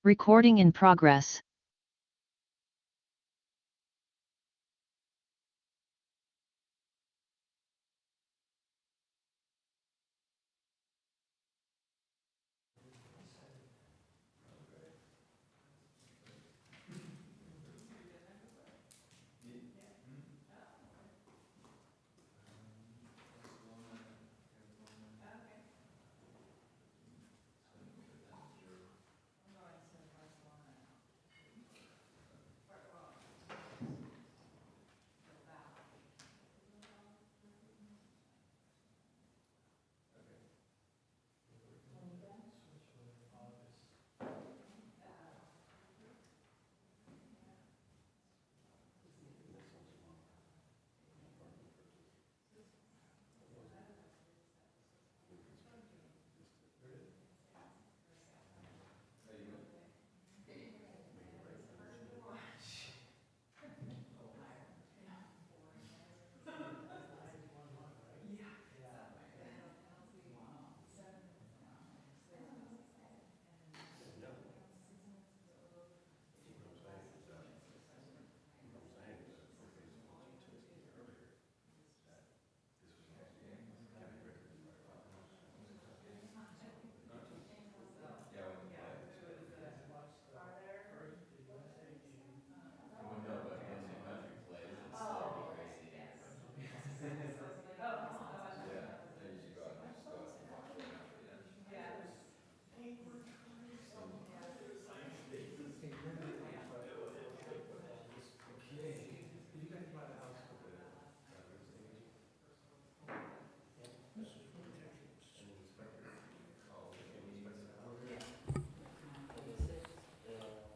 Recording in progress.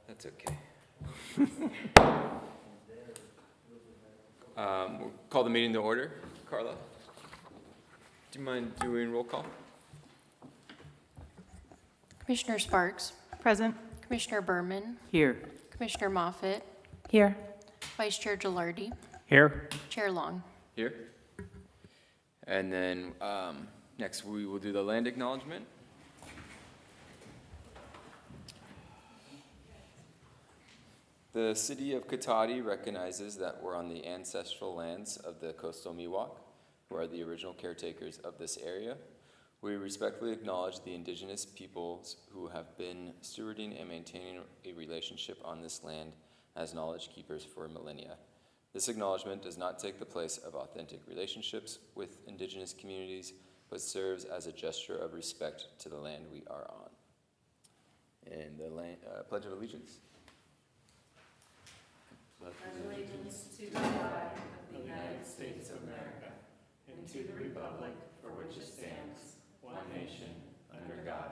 That's okay. We'll call the meeting to order. Carla, do you mind doing roll call? Commissioner Sparks, Present. Commissioner Berman, Here. Commissioner Moffett, Here. Vice Chair Gilardi, Here. Chair Long. Here. And then next we will do the land acknowledgement. The city of Cotati recognizes that we're on the ancestral lands of the Coastal Miwok, who are the original caretakers of this area. We respectfully acknowledge the indigenous peoples who have been stewarding and maintaining a relationship on this land as knowledge keepers for millennia. This acknowledgement does not take the place of authentic relationships with indigenous communities, but serves as a gesture of respect to the land we are on. And the Pledge of Allegiance. Pledge allegiance to the flag of the United States of America and to the republic for which it stands, one nation, under God,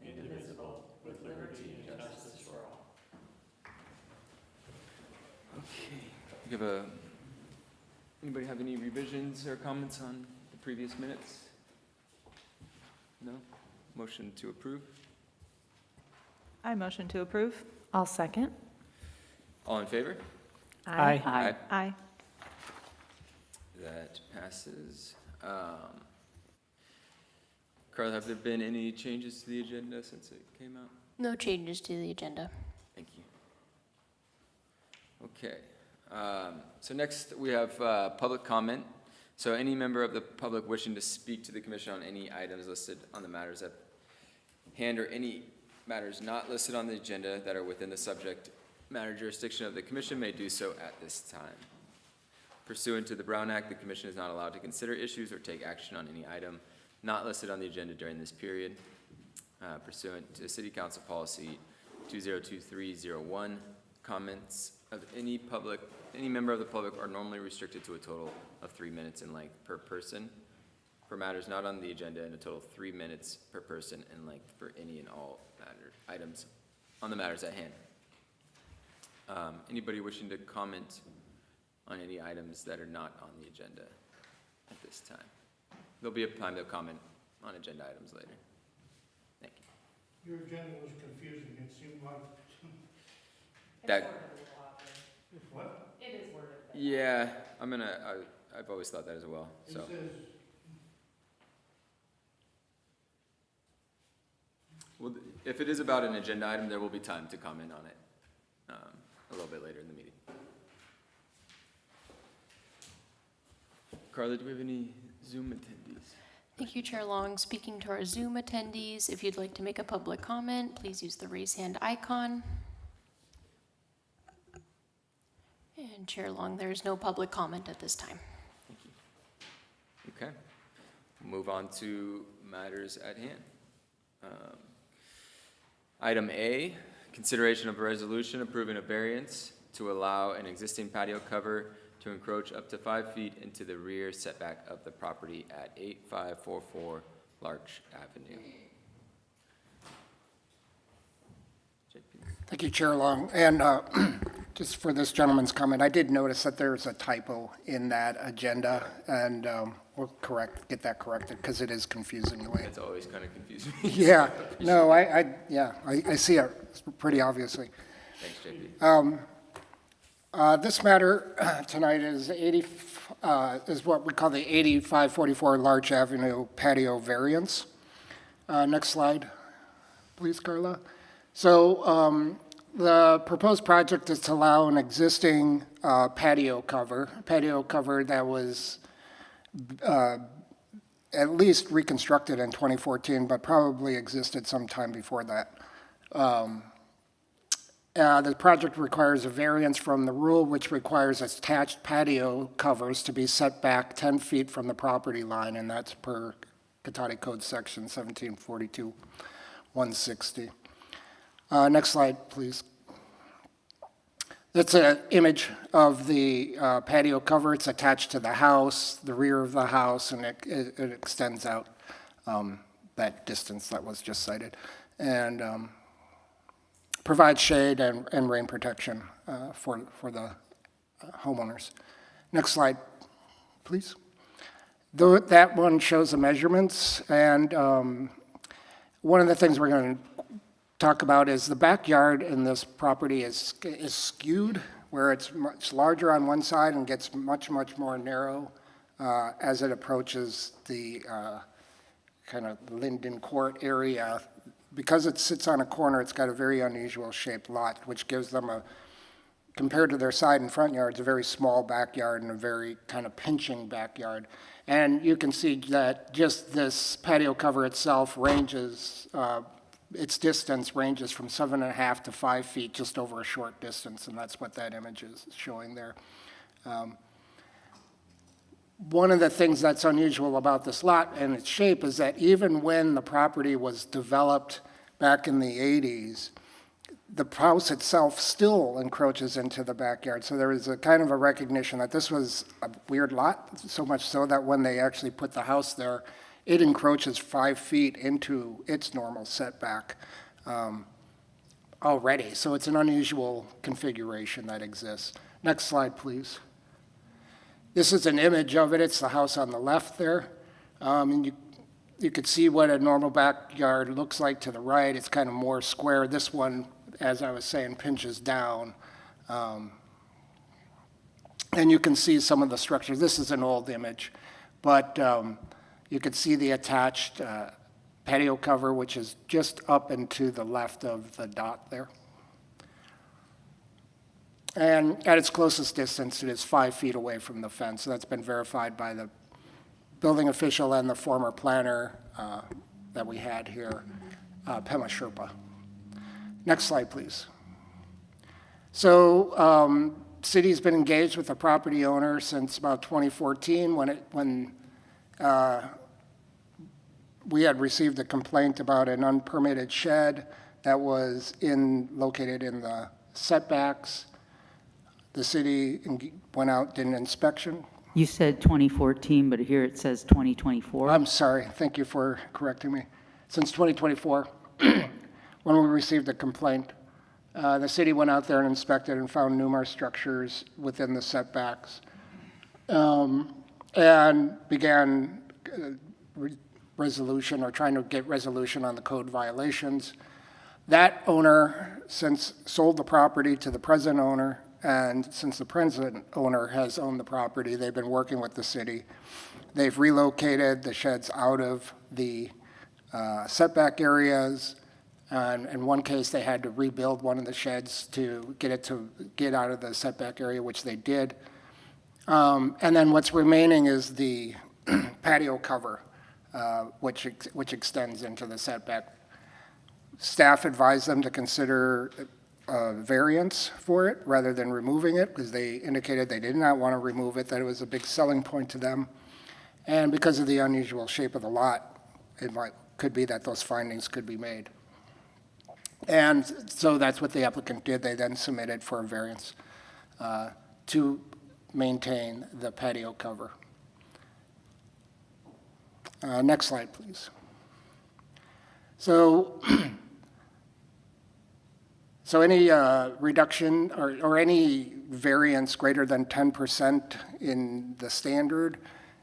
indivisible, with liberty and justice for all. Okay. Anybody have any revisions or comments on the previous minutes? No? Motion to approve? I motion to approve. I'll second. All in favor? Aye. Aye. Aye. That passes. Carla, have there been any changes to the agenda since it came out? No changes to the agenda. Thank you. Okay. So next we have public comment. So any member of the public wishing to speak to the commission on any items listed on the matters at hand or any matters not listed on the agenda that are within the subject matter jurisdiction of the commission may do so at this time. Pursuant to the Brown Act, the commission is not allowed to consider issues or take action on any item not listed on the agenda during this period. Pursuant to City Council Policy 202301, comments of any member of the public are normally restricted to a total of 3 minutes in length per person for matters not on the agenda, and a total of 3 minutes per person in length for any and all items on the matters at hand. Anybody wishing to comment on any items that are not on the agenda at this time? There'll be a time to comment on agenda items later. Thank you. Your agenda was confusing. It seemed like, That, what? It is worded. yeah, I've always thought that as well, It so. says, Well, if it is about an agenda item, there will be time to comment on it a little bit later in the meeting. Carla, do we have any Zoom attendees? Thank you, Chair Long. Speaking to our Zoom attendees, if you'd like to make a public comment, please use the raise hand icon. And Chair Long, there is no public comment at this time. Okay. Move on to matters at hand. Item A, consideration of a resolution approving a variance to allow an existing patio cover to encroach up to 5 feet into the rear setback of the property at 8544 Larch Avenue. JP. Thank you, Chair Long. And just for this gentleman's comment, I did notice that there's a typo in that agenda, and we'll get that corrected, because it is confusing the way. It's always kind of confusing. Yeah, no, I see it pretty obviously. Thanks, JP. This matter tonight is what we call the 8544 Larch Avenue patio variance. Next slide, please, Carla. So the proposed project is to allow an existing patio cover that was at least reconstructed in 2014, but probably existed sometime before that. The project requires a variance from the rule, which requires attached patio covers to be set back 10 feet from the property line, and that's per Cotati Code Section 1742-160. Next slide, please. That's an image of the patio cover. It's attached to the house, the rear of the house, and it extends out that distance that was just cited. And provides shade and rain protection for the homeowners. Next slide, please. That one shows the measurements, and one of the things we're going to talk about is the backyard in this property is skewed, where it's much larger on one side and gets much more narrow as it approaches the kind of Linden Court area. Because it sits on a corner, it's got a very unusual shaped lot, which gives them compared to their side and front yards, a very small backyard and a very kind of pinching backyard. And you can see that just this patio cover itself ranges, its distance ranges from 7.5 to 5 feet, just over a short distance, and that's what that image is showing there. One of the things that's unusual about this lot and its shape is that even when the property was developed back in the 80s, the house itself still encroaches into the backyard. So there is a kind of a recognition that this was a weird lot, so much so that when they actually put the house there, it encroaches 5 feet into its normal setback already. So it's an unusual configuration that exists. Next slide, please. This is an image of it. It's the house on the left there. And you could see what a normal backyard looks like to the right. It's kind of more square. This one, as I was saying, pinches down. And you can see some of the structures. This is an old image, but you could see the attached patio cover, which is just up and to the left of the dot there. And at its closest distance, it is 5 feet away from the fence. So that's been verified by the building official and the former planner that we had here, Pema Sherpa. Next slide, please. So city's been engaged with the property owner since about 2014 when we had received a complaint about an unpermitted shed that was located in the setbacks. The city went out, did an inspection. You said 2014, but here it says 2024. I'm sorry, thank you for correcting me. Since 2024, when we received a complaint, the city went out there and inspected and found numerous structures within the setbacks and began resolution or trying to get resolution on the code violations. That owner since sold the property to the present owner, and since the present owner has owned the property, they've been working with the city. They've relocated the sheds out of the setback areas. And in one case, they had to rebuild one of the sheds to get out of the setback area, which they did. And then what's remaining is the patio cover, which extends into the setback. Staff advised them to consider a variance for it rather than removing it, because they indicated they did not want to remove it, that it was a big selling point to them. And because of the unusual shape of the lot, could be that those findings could be made. And so that's what the applicant did. They then submitted for a variance to maintain the patio cover. Next slide, please. So, any reduction or any variance greater than 10% in the standard,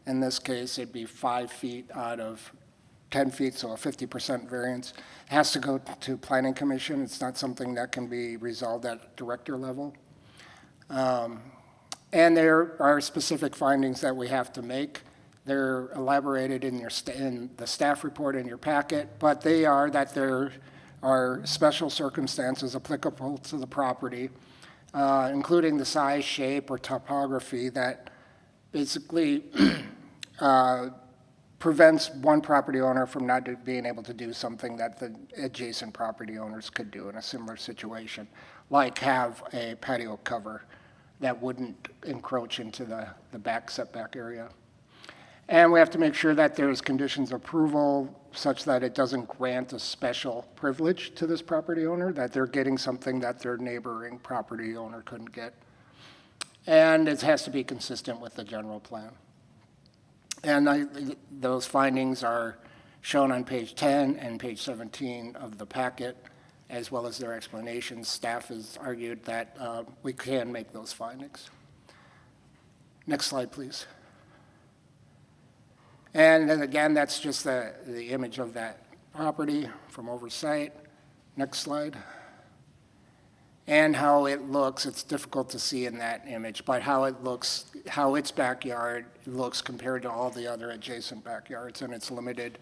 in this case, it'd be 5 feet out of 10 feet, so a 50% variance, has to go to Planning Commission. It's not something that can be resolved at director level. And there are specific findings that we have to make. They're elaborated in the staff report in your packet, but they are that there are special circumstances applicable to the property, including the size, shape, or topography that basically prevents one property owner from not being able to do something that the adjacent property owners could do in a similar situation, like have a patio cover that wouldn't encroach into the back setback area. And we have to make sure that there's conditions of approval such that it doesn't grant a special privilege to this property owner, that they're getting something that their neighboring property owner couldn't get. And it has to be consistent with the general plan. And those findings are shown on page 10 and page 17 of the packet, as well as their explanations. Staff has argued that we can make those findings. Next slide, please. And then again, that's just the image of that property from oversight. Next slide. And how it looks, it's difficult to see in that image, but how it looks, how its backyard looks compared to all the other adjacent backyards and its limited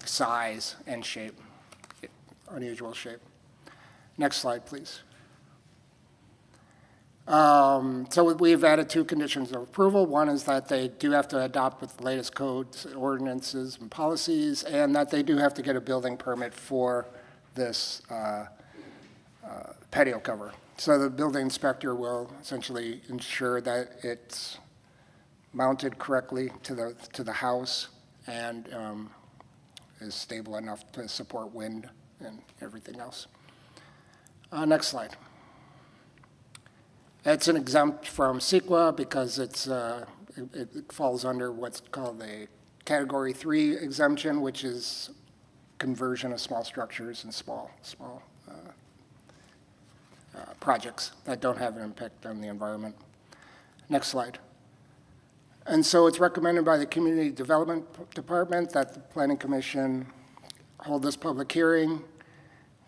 size and shape, unusual shape. Next slide, please. So we've added 2 conditions of approval. One is that they do have to adopt with the latest codes, ordinances, and policies, and that they do have to get a building permit for this patio cover. So the building inspector will essentially ensure that it's mounted correctly to the house and is stable enough to support wind and everything else. Next slide. It's an exempt from CEQA because it falls under what's called a Category 3 exemption, which is conversion of small structures and small projects that don't have an impact on the environment. Next slide. And so it's recommended by the Community Development Department that the Planning Commission hold this public hearing,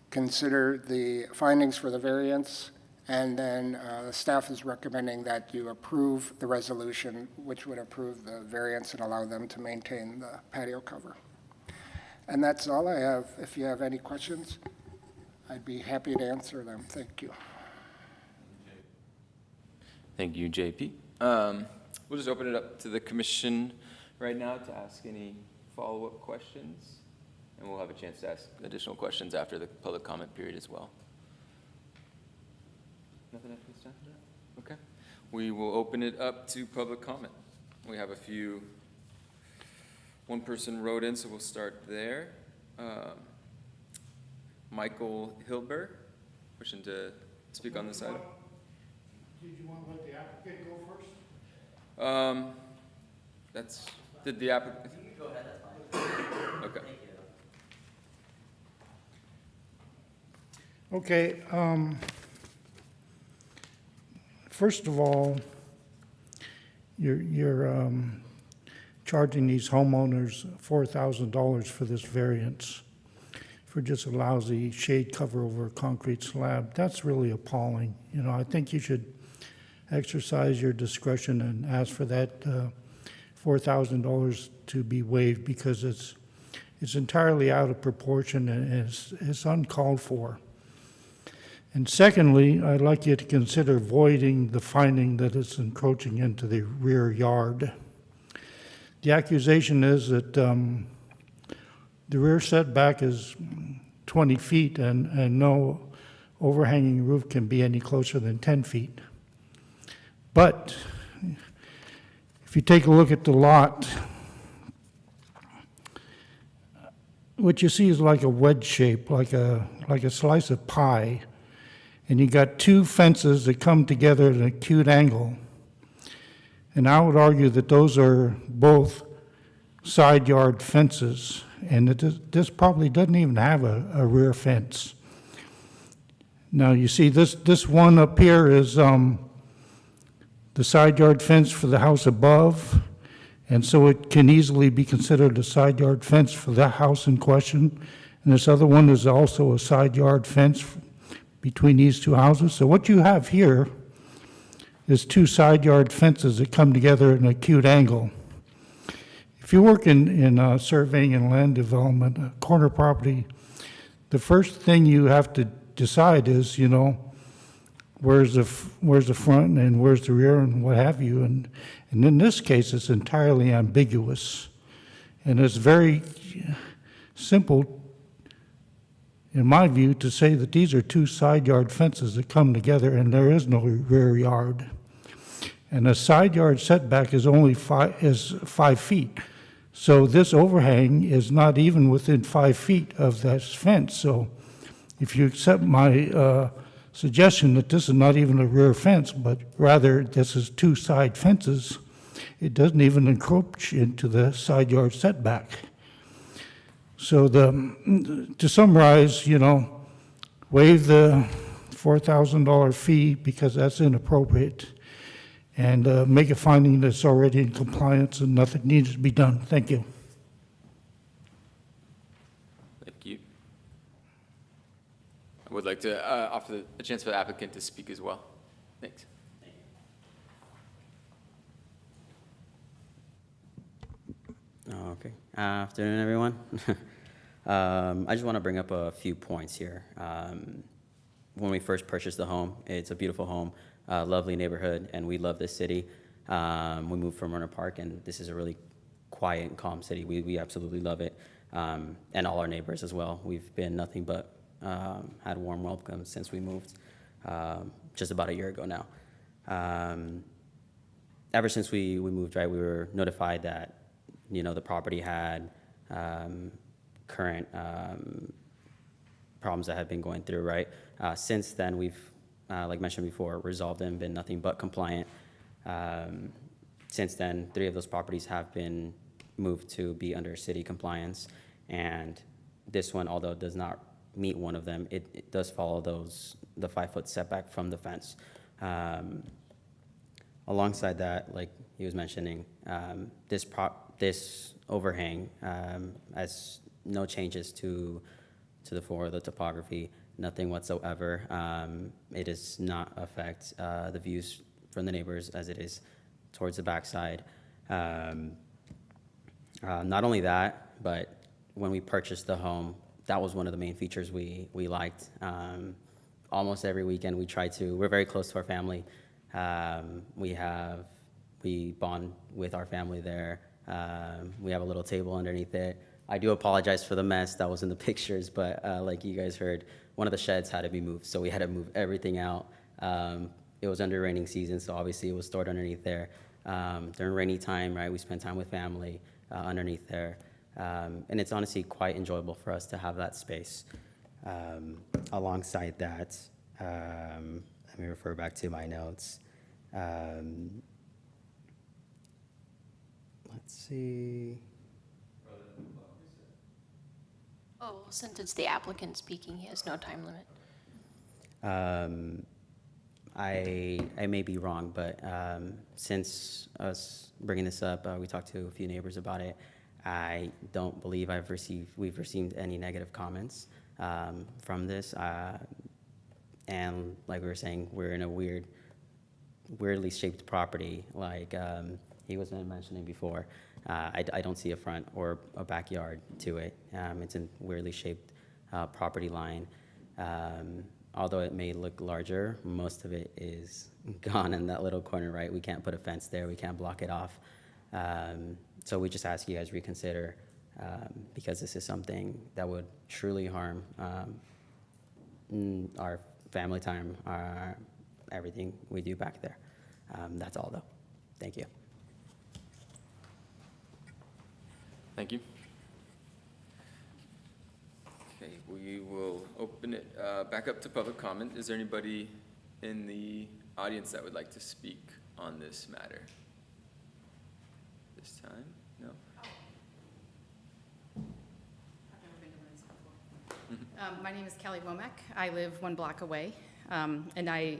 consider the findings for the variance, and then the staff is recommending that you approve the resolution, which would approve the variance and allow them to maintain the patio cover. And that's all I have. If you have any questions, I'd be happy to answer them. Thank you. Thank you, JP. We'll just open it up to the commission right now to ask any follow-up questions, and we'll have a chance to ask additional questions after the public comment period as well. Nothing after this time? Okay. We will open it up to public comment. We have one person wrote in, so we'll start there. Michael Hilberg, wishing to speak on this item. Did you want to let the applicant go first? Did the applicant? You can go ahead, that's fine. Okay. Okay, first of all, you're charging these homeowners $4,000 for this variance for just a lousy shade cover over a concrete slab. That's really appalling. You know, I think you should exercise your discretion and ask for that $4,000 to be waived, because It's entirely out of proportion and it's uncalled for. And secondly, I'd like you to consider voiding the finding that it's encroaching into the rear yard. The accusation is that the rear setback is 20 feet and no overhanging roof can be any closer than 10 feet. But if you take a look at the lot, what you see is like a wedge shape, like a slice of pie. And you got two fences that come together at an acute angle. And I would argue that those are both side yard fences, and this probably doesn't even have a rear fence. Now you see this one up here is the side yard fence for the house above, and so it can easily be considered a side yard fence for the house in question. And this other one is also a side yard fence between these two houses. So what you have here is two side yard fences that come together at an acute angle. If you work in surveying and land development, corner property, the first thing you have to decide is, where's the front and where's the rear and what have you. And in this case, it's entirely ambiguous. And it's very simple, in my view, to say that these are two side yard fences that come together and there is no rear yard. And a side yard setback is only 5 feet. So this overhang is not even within 5 feet of that fence. So if you accept my suggestion that this is not even a rear fence, but rather this is two side fences, it doesn't even encroach into the side yard setback. So to summarize, waive the $4,000 fee because that's inappropriate, and make a finding that's already in compliance and nothing needs to be done. Thank you. Thank you. I would like to offer a chance for the applicant to speak as well. Thanks. Okay. Afternoon, everyone. I just want to bring up a few points here. When we first purchased the home, it's a beautiful home, lovely neighborhood, and we love this city. We moved from Runner Park, and this is a really quiet and calm city. We absolutely love it, and all our neighbors as well. We've been nothing but had a warm welcome since we moved just about a year ago now. Ever since we moved, right, we were notified that the property had current problems that had been going through, right? Since then, we've, like mentioned before, resolved and been nothing but compliant. Since then, 3 of those properties have been moved to be under city compliance. And this one, although it does not meet one of them, it does follow the 5-foot setback from the fence. Alongside that, like he was mentioning, this overhang has no changes to the floor, the topography, nothing whatsoever. It does not affect the views from the neighbors as it is towards the backside. Not only that, but when we purchased the home, that was one of the main features we liked. Almost every weekend we're very close to our family. We bond with our family there. We have a little table underneath it. I do apologize for the mess that was in the pictures, but like you guys heard, one of the sheds had to be moved, so we had to move everything out. It was under raining season, so obviously it was stored underneath there. During rainy time, right, we spend time with family underneath there. And it's honestly quite enjoyable for us to have that space. Alongside that, let me refer back to my notes. Let's see. Oh, since it's the applicant speaking, he has no time limit. I may be wrong, but since us bringing this up, we talked to a few neighbors about it. I don't believe we've received any negative comments from this. And like we were saying, we're in a weirdly shaped property, like he was mentioning before. I don't see a front or a backyard to it. It's a weirdly shaped property line. Although it may look larger, most of it is gone in that little corner, right? We can't put a fence there, we can't block it off. So we just ask you guys reconsider, because this is something that would truly harm our family time, everything we do back there. That's all though. Thank you. Thank you. Okay, we will open it back up to public comment. Is there anybody in the audience that would like to speak on this matter? This time? No? My name is Kelly Womack. I live 1 block away. And I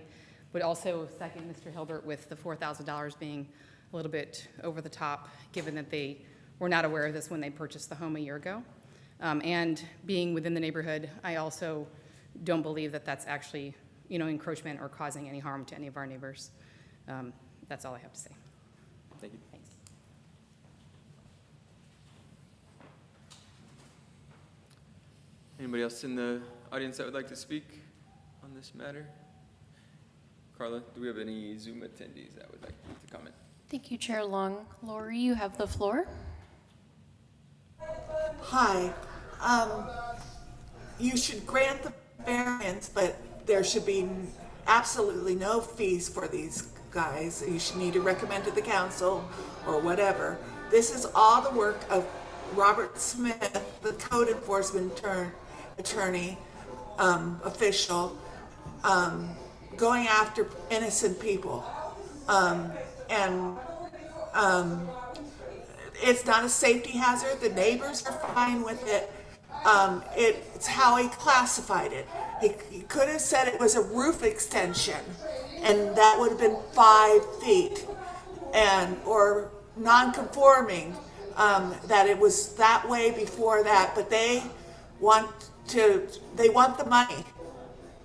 would also second Mr. Hilbert with the $4,000 being a little bit over the top, given that they were not aware of this when they purchased the home a year ago. And being within the neighborhood, I also don't believe that that's actually, encroachment or causing any harm to any of our neighbors. That's all I have to say. Thank you. Thanks. Anybody else in the audience that would like to speak on this matter? Carla, do we have any Zoom attendees that would like to comment? Thank you, Chair Long. Lori, you have the floor. Hi. You should grant the variance, but there should be absolutely no fees for these guys. You should need to recommend to the council or whatever. This is all the work of Robert Smith, the code enforcement attorney, official, going after innocent people. It's not a safety hazard. The neighbors are fine with it. It's how he classified it. He could have said it was a roof extension, and that would have been 5 feet, or non-conforming, that it was that way before that. But they want the money.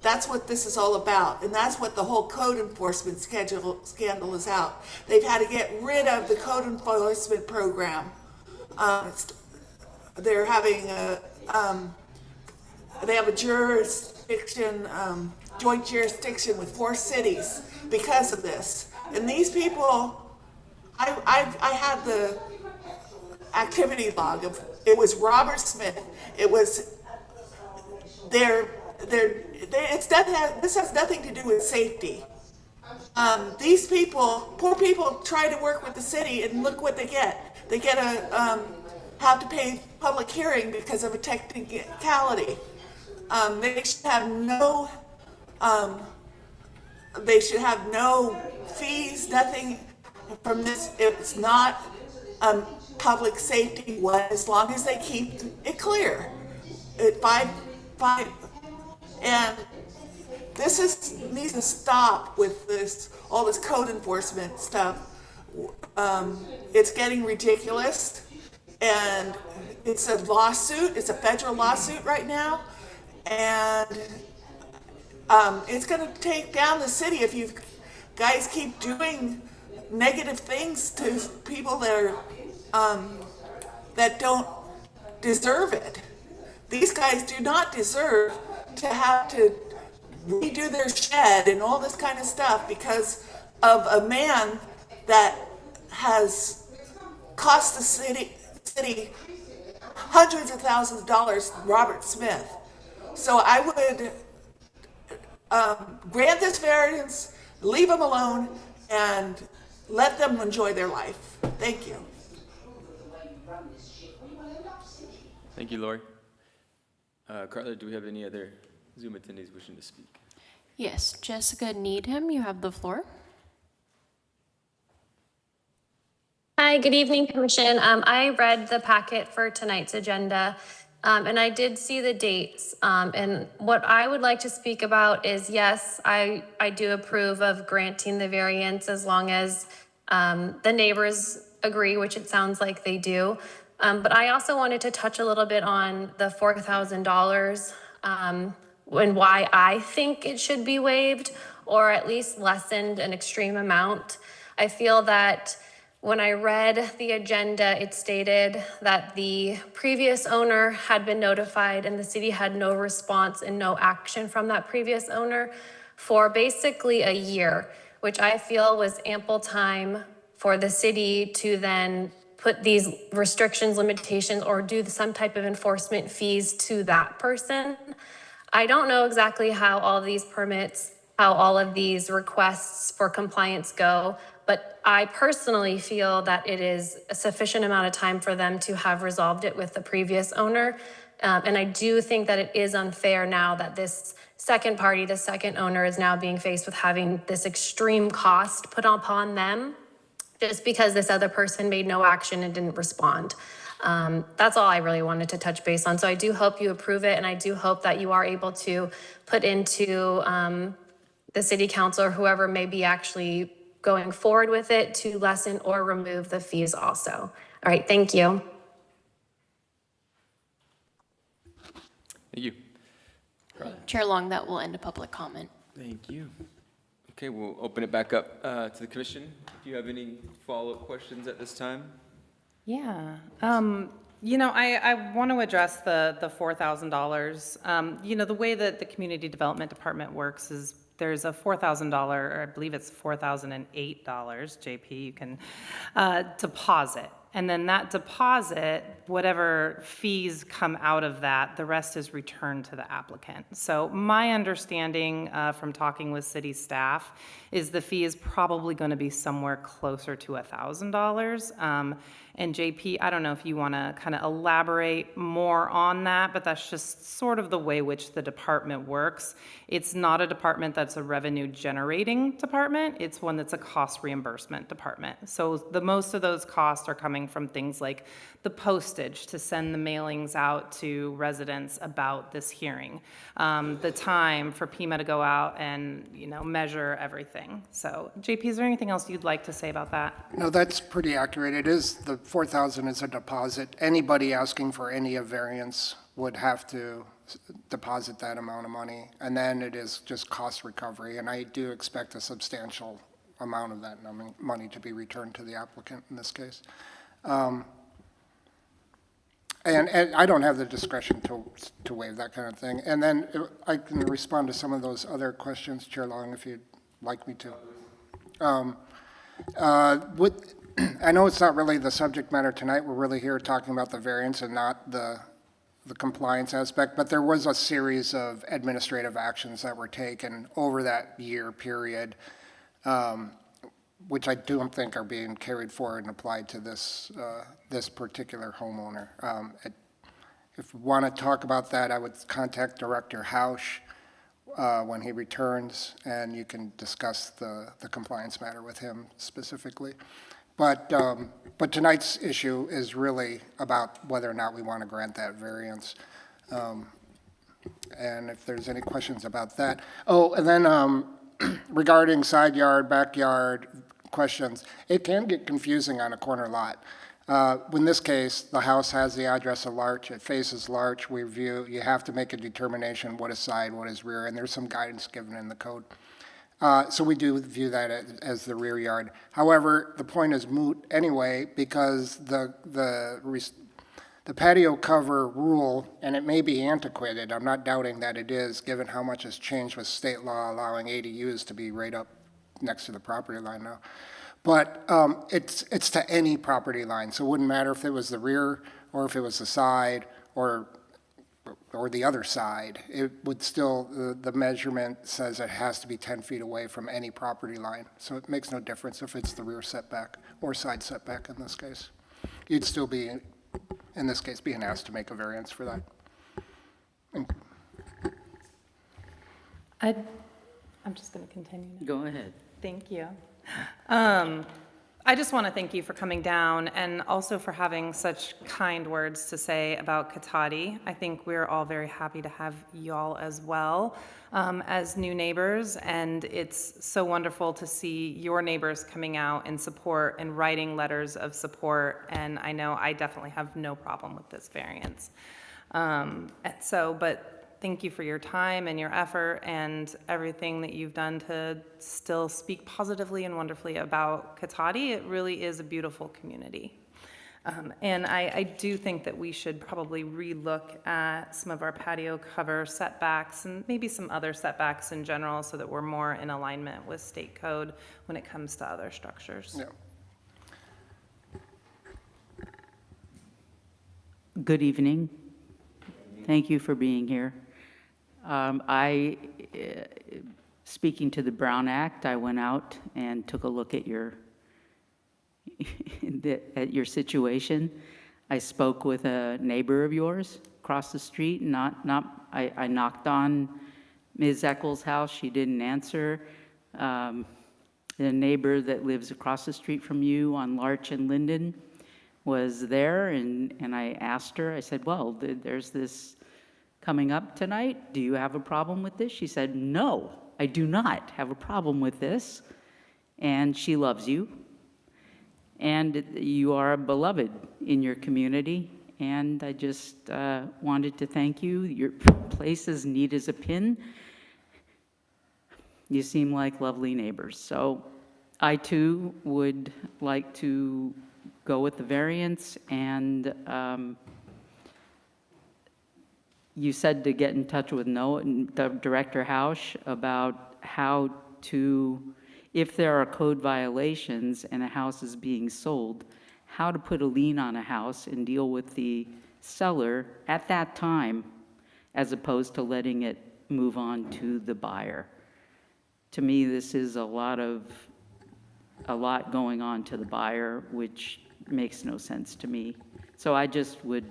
That's what this is all about, and that's what the whole code enforcement scandal is out. They've had to get rid of the code enforcement program. They're having they have a jurisdiction, joint jurisdiction with 4 cities because of this. And these people, I had the activity log of, it was Robert Smith. It was this has nothing to do with safety. These people, poor people, try to work with the city, and look what they get. They get have to pay public hearing because of a technicality. They should have no fees, nothing from this. It's not public safety one, as long as they keep it clear. And this needs to stop with all this code enforcement stuff. It's getting ridiculous, and it's a lawsuit. It's a federal lawsuit right now, and it's going to take down the city if you guys keep doing negative things to people that are that don't deserve it. These guys do not deserve to have to redo their shed and all this kind of stuff because of a man that has cost the city hundreds of thousands of dollars, Robert Smith. So I would grant this variance, leave them alone, and let them enjoy their life. Thank you. Thank you, Lori. Carla, do we have any other Zoom attendees wishing to speak? Yes, Jessica Needham, you have the floor. Hi, good evening, Commission. I read the packet for tonight's agenda, and I did see the dates. And what I would like to speak about is, yes, I do approve of granting the variance as long as the neighbors agree, which it sounds like they do. But I also wanted to touch a little bit on the $4,000 and why I think it should be waived or at least lessened an extreme amount. I feel that when I read the agenda, it stated that the previous owner had been notified and the city had no response and no action from that previous owner for basically a year, which I feel was ample time for the city to then put these restrictions, limitations, or do some type of enforcement fees to that person. I don't know exactly how all of these permits, how all of these requests for compliance go, but I personally feel that it is a sufficient amount of time for them to have resolved it with the previous owner. And I do think that it is unfair now that this second party, the second owner, is now being faced with having this extreme cost put upon them just because this other person made no action and didn't respond. That's all I really wanted to touch base on. So I do hope you approve it, and I do hope that you are able to put into the city council or whoever may be actually going forward with it to lessen or remove the fees also. All right, thank you. Thank you. Chair Long, that will end a public comment. Thank you. Okay, we'll open it back up to the commission. Do you have any follow-up questions at this time? Yeah. I want to address the $4,000. The way that the Community Development Department works is there's a $4,000, or I believe it's $4,008, JP, you can deposit. And then that deposit, whatever fees come out of that, the rest is returned to the applicant. So my understanding from talking with city staff is the fee is probably going to be somewhere closer to $1,000. And JP, I don't know if you want to kind of elaborate more on that, but that's just sort of the way which the department works. It's not a department that's a revenue generating department. It's one that's a cost reimbursement department. So the most of those costs are coming from things like the postage to send the mailings out to residents about this hearing, the time for PIMA to go out and measure everything. So JP, is there anything else you'd like to say about that? No, that's pretty accurate. It is, the 4,000 is a deposit. Anybody asking for any variance would have to deposit that amount of money, and then it is just cost recovery, and I do expect a substantial amount of that money to be returned to the applicant in this case. And I don't have the discretion to waive that kind of thing. And then I can respond to some of those other questions, Chair Long, if you'd like me to. I know it's not really the subject matter tonight. We're really here talking about the variance and not the compliance aspect, but there was a series of administrative actions that were taken over that year period, which I don't think are being carried forward and applied to this particular homeowner. If you want to talk about that, I would contact Director Hausch when he returns, and you can discuss the compliance matter with him specifically. But tonight's issue is really about whether or not we want to grant that variance. And if there's any questions about that. Oh, and then regarding side yard, backyard questions, it can get confusing on a corner lot. In this case, the house has the address of Larch. It faces Larch. You have to make a determination what is side, what is rear, and there's some guidance given in the code. So we do view that as the rear yard. However, the point is moot anyway because the patio cover rule, and it may be antiquated, I'm not doubting that it is, given how much has changed with state law allowing ADUs to be right up next to the property line now. But it's to any property line, so it wouldn't matter if it was the rear or if it was the side or the other side. It would still, the measurement says it has to be 10 feet away from any property line. So it makes no difference if it's the rear setback or side setback in this case. You'd still be, in this case, being asked to make a variance for that. I'm just going to continue now. Go ahead. Thank you. I just want to thank you for coming down and also for having such kind words to say about Katati. I think we're all very happy to have y'all as well as new neighbors, and it's so wonderful to see your neighbors coming out in support and writing letters of support, and I know I definitely have no problem with this variance. But thank you for your time and your effort and everything that you've done to still speak positively and wonderfully about Cotati. It really is a beautiful community. And I do think that we should probably relook at some of our patio cover setbacks and maybe some other setbacks in general so that we're more in alignment with state code when it comes to other structures. Yeah. Good evening. Thank you for being here. Speaking to the Brown Act, I went out and took a look at your situation. I spoke with a neighbor of yours across the street. I knocked on Ms. Eccles' house. She didn't answer. The neighbor that lives across the street from you on Larch and Linden was there, and I asked her, I said, well, there's this coming up tonight. Do you have a problem with this? She said, no, I do not have a problem with this. And she loves you. And you are beloved in your community. And I just wanted to thank you. Your place is neat as a pin. You seem like lovely neighbors. So I too would like to go with the variance, and you said to get in touch with Director Hausch about how to, if there are code violations and a house is being sold, how to put a lien on a house and deal with the seller at that time, as opposed to letting it move on to the buyer. To me, this is a lot going on to the buyer, which makes no sense to me. So I just would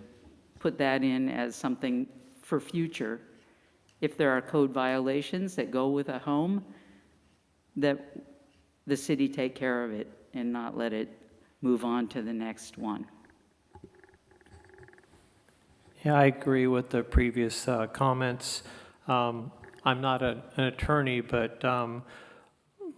put that in as something for future. If there are code violations that go with a home, that the city take care of it and not let it move on to the next one. Yeah, I agree with the previous comments. I'm not an attorney, but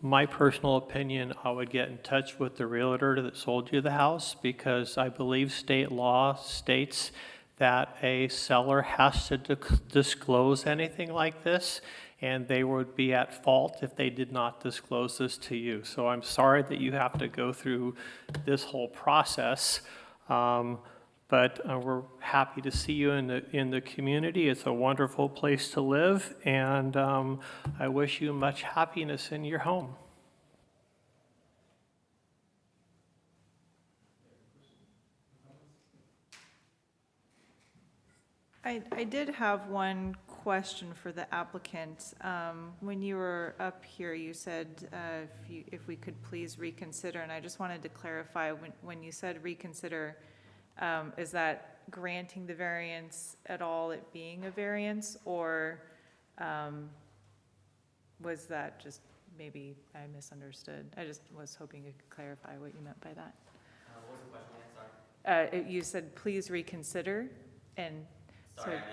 my personal opinion, I would get in touch with the realtor that sold you the house, because I believe state law states that a seller has to disclose anything like this, and they would be at fault if they did not disclose this to you. So I'm sorry that you have to go through this whole process, but we're happy to see you in the community. It's a wonderful place to live, and I wish you much happiness in your home. I did have one question for the applicant. When you were up here, you said if we could please reconsider, and I just wanted to clarify, when you said reconsider, is that granting the variance at all, it being a variance, or was that just, maybe I misunderstood? I just was hoping you could clarify what you meant by that. What was the question again? Sorry. You said please reconsider, and Sorry, I meant,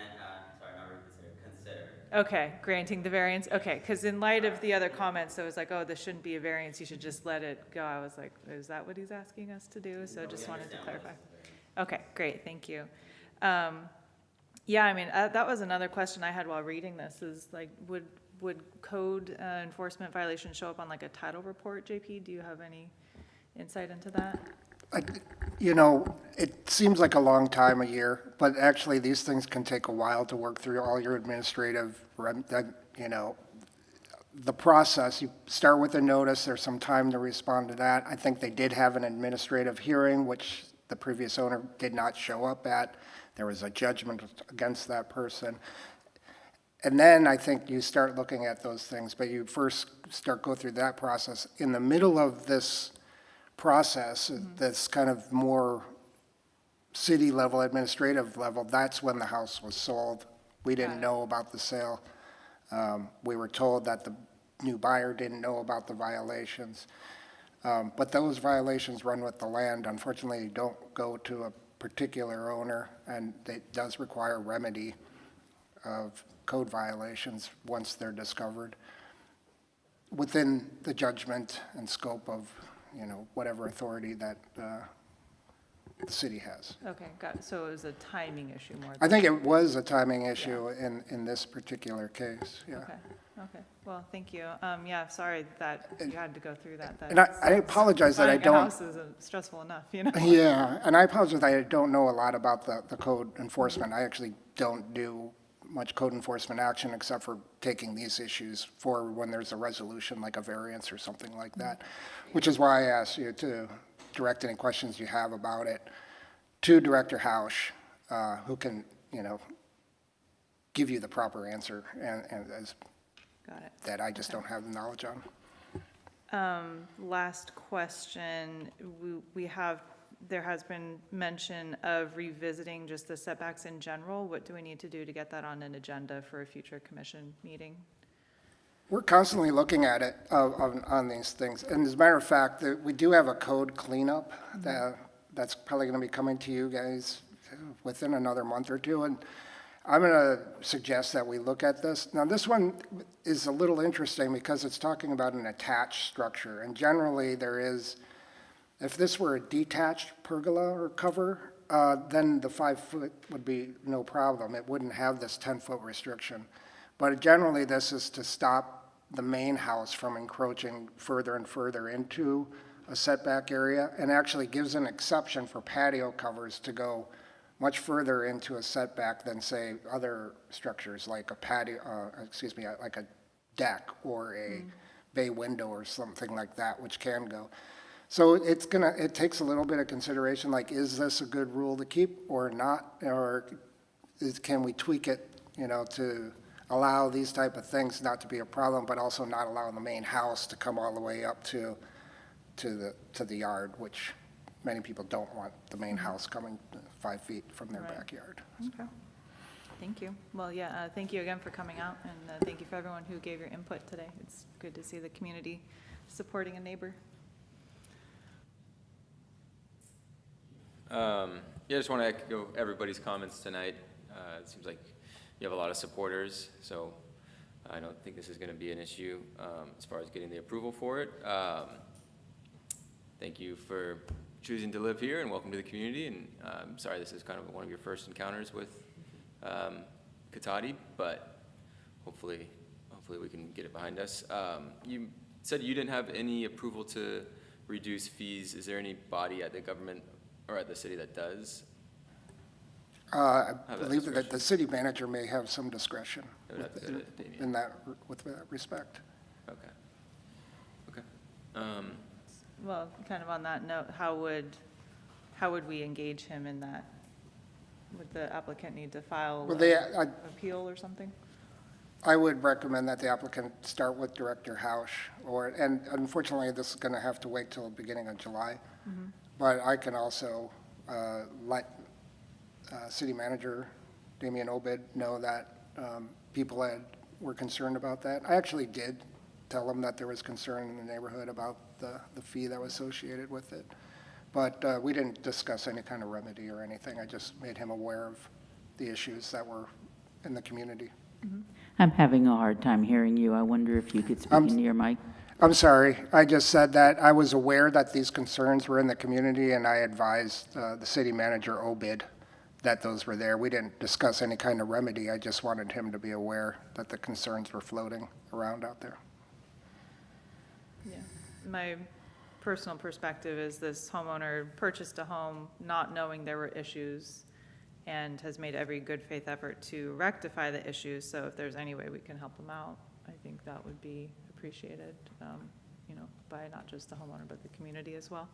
not reconsider, consider. okay, granting the variance, okay, because in light of the other comments, it was like, oh, this shouldn't be a variance, you should just let it go. I was like, is that what he's asking us to do? So just wanted to clarify. Okay, great, thank you. Yeah, I mean, that was another question I had while reading this, is like, would code enforcement violations show up on like a title report, JP? Do you have any insight into that? You know, it seems like a long time, a year, but actually these things can take a while to work through all your administrative, you know, the process. You start with a notice, there's some time to respond to that. I think they did have an administrative hearing, which the previous owner did not show up at. There was a judgment against that person. And then I think you start looking at those things, but you first go through that process. In the middle of this process, that's kind of more city level, administrative level, that's when the house was sold. We didn't know about the sale. We were told that the new buyer didn't know about the violations. But those violations run with the land. Unfortunately, they don't go to a particular owner, and it does require remedy of code violations once they're discovered within the judgment and scope of, you know, whatever authority that the city has. Okay, got it. So it was a timing issue more I than, think it was a timing issue in this particular case, yeah. okay, okay. Well, thank you. Yeah, sorry that you had to go through that. And I apologize that I Buying a don't. house is stressful enough, you know? Yeah, and I apologize, I don't know a lot about the code enforcement. I actually don't do much code enforcement action except for taking these issues forward when there's a resolution, like a variance or something like that, which is why I asked you to direct any questions you have about it to Director Hausch, who can, give you the proper answer, and as Got it. that I just don't have the knowledge on. Last question, there has been mention of revisiting just the setbacks in general. What do we need to do to get that on an agenda for a future commission meeting? We're constantly looking at it on these things. And as a matter of fact, we do have a code cleanup that's probably going to be coming to you guys within another month or two. And I'm going to suggest that we look at this. Now, this one is a little interesting because it's talking about an attached structure. And generally, there is, if this were a detached pergola or cover, then the 5 foot would be no problem. It wouldn't have this 10-foot restriction. But generally, this is to stop the main house from encroaching further and further into a setback area, and actually gives an exception for patio covers to go much further into a setback than, say, other structures like a patio, like a deck or a bay window or something like that, which can go. So it takes a little bit of consideration, like, is this a good rule to keep or not? Or can we tweak it, to allow these type of things not to be a problem, but also not allow the main house to come all the way up to the yard, which many people don't want the main house coming 5 feet from their Right. backyard. Okay. Thank you. Well, yeah, thank you again for coming out, and thank you for everyone who gave your input today. It's good to see the community supporting a neighbor. Yeah, I just want to echo everybody's comments tonight. It seems like you have a lot of supporters, so I don't think this is going to be an issue as far as getting the approval for it. Thank you for choosing to live here, and welcome to the community. And I'm sorry this is kind of one of your first encounters with Cotati, but hopefully we can get it behind us. You said you didn't have any approval to reduce fees. Is there any body at the government or at the city that does? I that believe that discretion. the city manager may have some discretion It would have to go to Damien. with that respect. Okay. Okay. Well, kind of on that note, how would we engage him in that? Would the applicant need to file Well, an appeal or something? I would recommend that the applicant start with Director Hausch, and unfortunately, this is going to have to wait till the beginning of July. But I can also let City Manager Damien Obid know that people were concerned about that. I actually did tell him that there was concern in the neighborhood about the fee that was associated with it. But we didn't discuss any kind of remedy or anything. I just made him aware of the issues that were in the community. I'm having a hard time hearing you. I wonder if you could speak into your mic. I'm sorry. I just said that I was aware that these concerns were in the community, and I advised the city manager, Obid, that those were there. We didn't discuss any kind of remedy. I just wanted him to be aware that the concerns were floating around out there. Yeah. My personal perspective is this homeowner purchased a home not knowing there were issues and has made every good faith effort to rectify the issues. So if there's any way we can help them out, I think that would be appreciated, by not just the homeowner, but the community as well.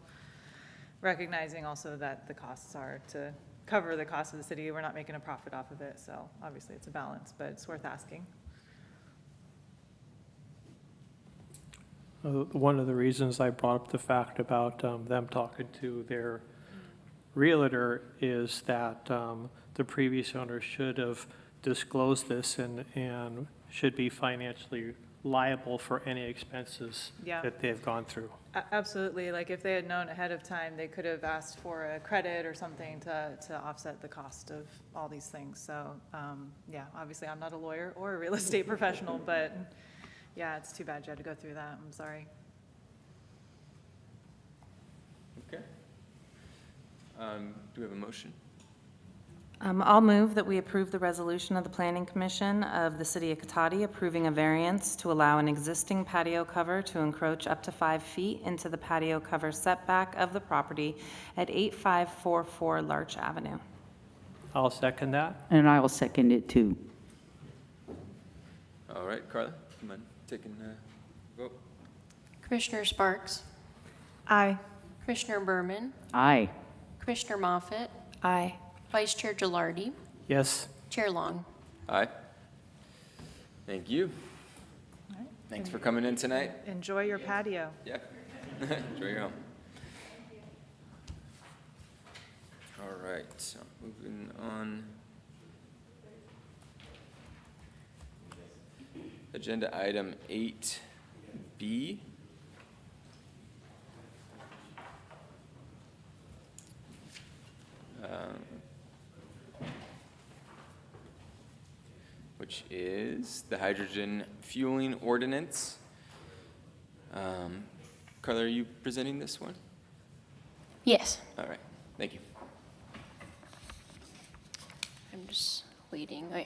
Recognizing also that the costs are to cover the cost of the city. We're not making a profit off of it, so obviously it's a balance, but it's worth asking. One of the reasons I brought up the fact about them talking to their realtor is that the previous owner should have disclosed this and should be financially liable for any expenses Yeah. that they've gone through. Absolutely, like if they had known ahead of time, they could have asked for a credit or something to offset the cost of all these things. So, yeah, obviously I'm not a lawyer or a real estate professional, but yeah, it's too bad you had to go through that. I'm sorry. Okay. Do we have a motion? I'll move that we approve the resolution of the Planning Commission of the City of Cotati approving a variance to allow an existing patio cover to encroach up to 5 feet into the patio cover setback of the property at 8544 Larch Avenue. I'll second that. And I will second it too. All right, Carla, come on, taking a vote. Commissioner Sparks, Aye. Commissioner Berman, Aye. Commissioner Moffett, Aye. Vice Chair Gilardi, Yes. Chair Long. Aye. Thank you. Thanks for coming in tonight. Enjoy your patio. Yeah. Enjoy your home. All right, so moving on. Agenda item 8B. Which is the hydrogen fueling ordinance. Carla, are you presenting this one? Yes, All right, thank you. I'm just waiting. Oh, yeah.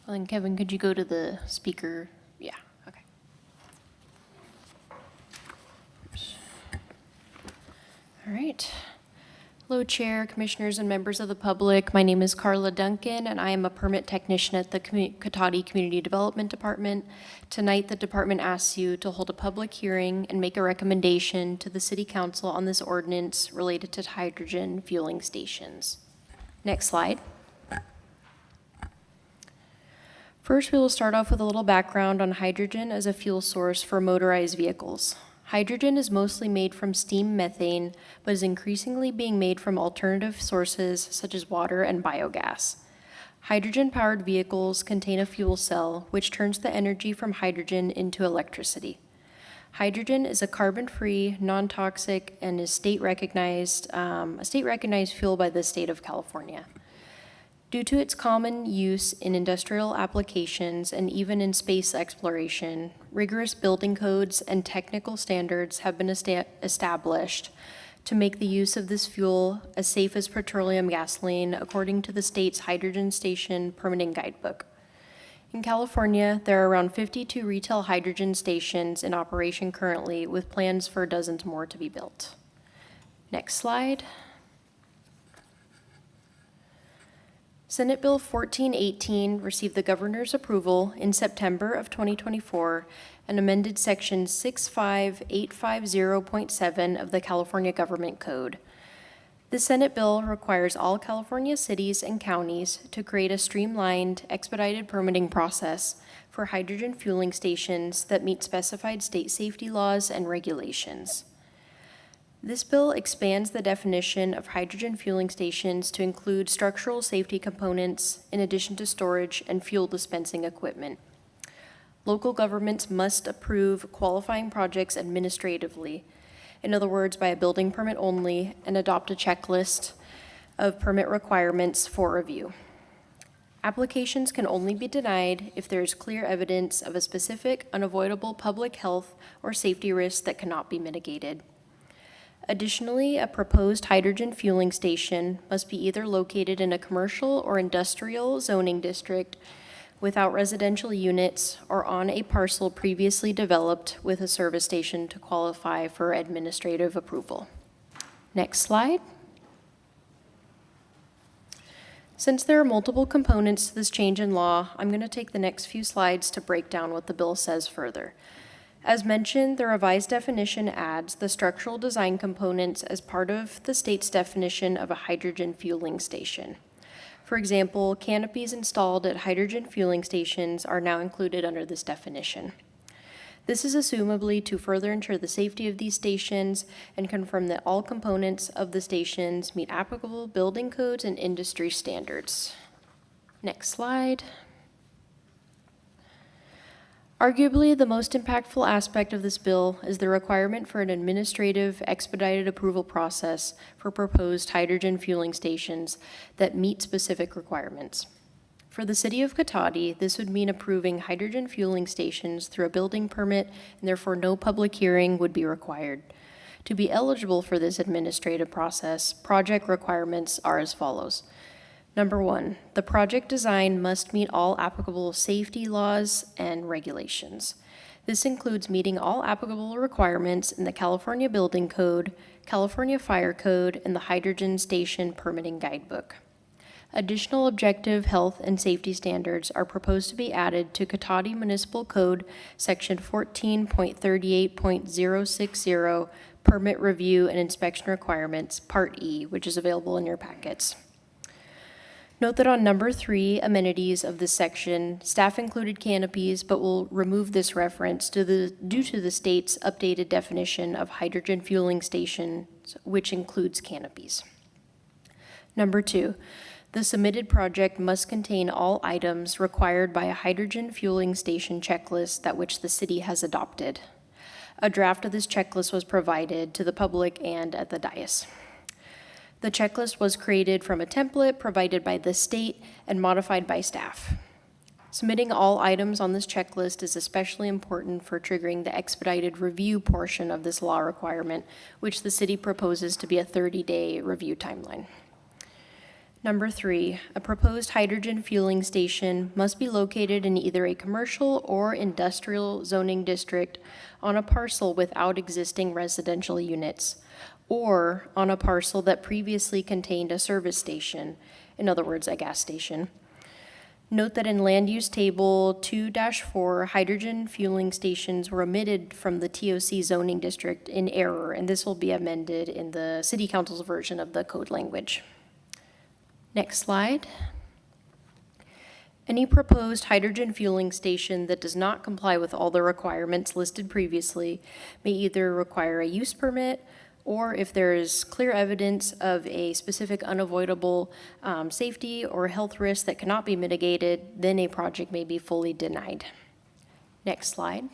Well, then Kevin, could you go to the speaker? Yeah, okay. Oops. All right. Hello, Chair, Commissioners, and members of the public. My name is Carla Duncan, and I am a permit technician at the Cotati Community Development Department. Tonight, the department asks you to hold a public hearing and make a recommendation to the City Council on this ordinance related to hydrogen fueling stations. Next slide. First, we will start off with a little background on hydrogen as a fuel source for motorized vehicles. Hydrogen is mostly made from steam methane, but is increasingly being made from alternative sources such as water and biogas. Hydrogen-powered vehicles contain a fuel cell, which turns the energy from hydrogen into electricity. Hydrogen is a carbon-free, non-toxic, and is a state-recognized fuel by the state of California. Due to its common use in industrial applications and even in space exploration, rigorous building codes and technical standards have been established to make the use of this fuel as safe as petroleum gasoline, according to the state's Hydrogen Station Permitting Guidebook. In California, there are around 52 retail hydrogen stations in operation currently, with plans for dozens more to be built. Next slide. Senate Bill 1418 received the governor's approval in September of 2024 and amended Section 65850.7 of the California Government Code. The Senate bill requires all California cities and counties to create a streamlined, expedited permitting process for hydrogen fueling stations that meet specified state safety laws and regulations. This bill expands the definition of hydrogen fueling stations to include structural safety components in addition to storage and fuel dispensing equipment. Local governments must approve qualifying projects administratively, in other words, by a building permit only, and adopt a checklist of permit requirements for review. Applications can only be denied if there is clear evidence of a specific, unavoidable public health or safety risk that cannot be mitigated. Additionally, a proposed hydrogen fueling station must be either located in a commercial or industrial zoning district without residential units or on a parcel previously developed with a service station to qualify for administrative approval. Next slide. Since there are multiple components to this change in law, I'm going to take the next few slides to break down what the bill says further. As mentioned, the revised definition adds the structural design components as part of the state's definition of a hydrogen fueling station. For example, canopies installed at hydrogen fueling stations are now included under this definition. This is assumably to further ensure the safety of these stations and confirm that all components of the stations meet applicable building codes and industry standards. Next slide. Arguably, the most impactful aspect of this bill is the requirement for an administrative expedited approval process for proposed hydrogen fueling stations that meet specific requirements. For the city of Cotati, this would mean approving hydrogen fueling stations through a building permit, and therefore no public hearing would be required. To be eligible for this administrative process, project requirements are as follows. Number 1, the project design must meet all applicable safety laws and regulations. This includes meeting all applicable requirements in the California Building Code, California Fire Code, and the Hydrogen Station Permitting Guidebook. Additional objective health and safety standards are proposed to be added to Cotati Municipal Code, Section 14.38.060, Permit Review and Inspection Requirements, Part E, which is available in your packets. Note that on number 3, amenities of this section, staff included canopies, but will remove this reference due to the state's updated definition of hydrogen fueling stations, which includes canopies. Number 2, the submitted project must contain all items required by a hydrogen fueling station checklist that which the city has adopted. A draft of this checklist was provided to the public and at the dais. The checklist was created from a template provided by the state and modified by staff. Submitting all items on this checklist is especially important for triggering the expedited review portion of this law requirement, which the city proposes to be a 30-day review timeline. Number 3, a proposed hydrogen fueling station must be located in either a commercial or industrial zoning district on a parcel without existing residential units, or on a parcel that previously contained a service station, in other words, a gas station. Note that in Land Use Table 2-4, hydrogen fueling stations were omitted from the TOC zoning district in error, and this will be amended in the City Council's version of the code language. Next slide. Any proposed hydrogen fueling station that does not comply with all the requirements listed previously may either require a use permit, or if there is clear evidence of a specific unavoidable safety or health risk that cannot be mitigated, then a project may be fully denied. Next slide.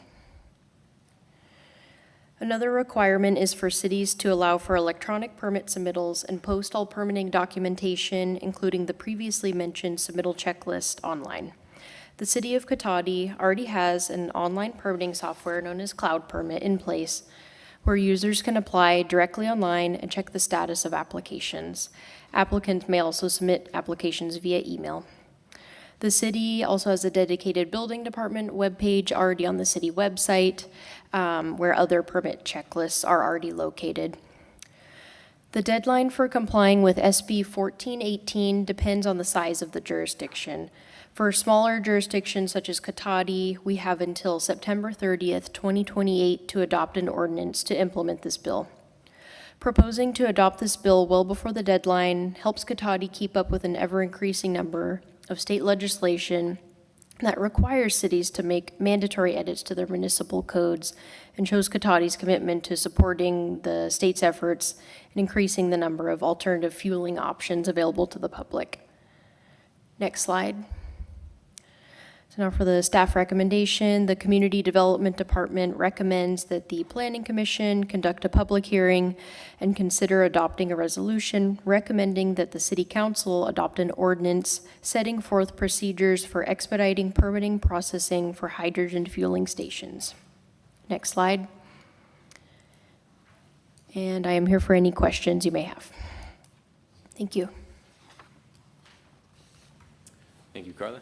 Another requirement is for cities to allow for electronic permit submittals and post all permitting documentation, including the previously mentioned submittal checklist, online. The city of Cotati already has an online permitting software known as Cloud Permit in place, where users can apply directly online and check the status of applications. Applicants may also submit applications via email. The city also has a dedicated building department webpage already on the city website, where other permit checklists are already located. The deadline for complying with SB 1418 depends on the size of the jurisdiction. For smaller jurisdictions such as Cotati, we have until September 30th, 2028 to adopt an ordinance to implement this bill. Proposing to adopt this bill well before the deadline helps Cotati keep up with an ever-increasing number of state legislation that requires cities to make mandatory edits to their municipal codes, and shows Cotati's commitment to supporting the state's efforts in increasing the number of alternative fueling options available to the public. Next slide. So now for the staff recommendation, the Community Development Department recommends that the Planning Commission conduct a public hearing and consider adopting a resolution recommending that the City Council adopt an ordinance setting forth procedures for expediting permitting processing for hydrogen fueling stations. Next slide. And I am here for any questions you may have. Thank you. Thank you, Carla.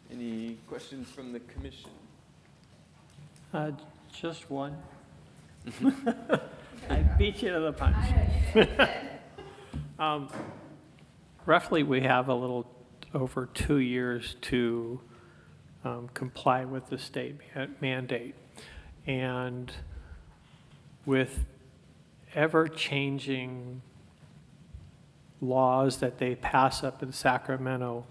Any questions from the commission? Just one. I beat you to the punch. Roughly, we have a little over 2 years to comply with the state mandate. And with ever-changing laws that they pass up in Sacramento,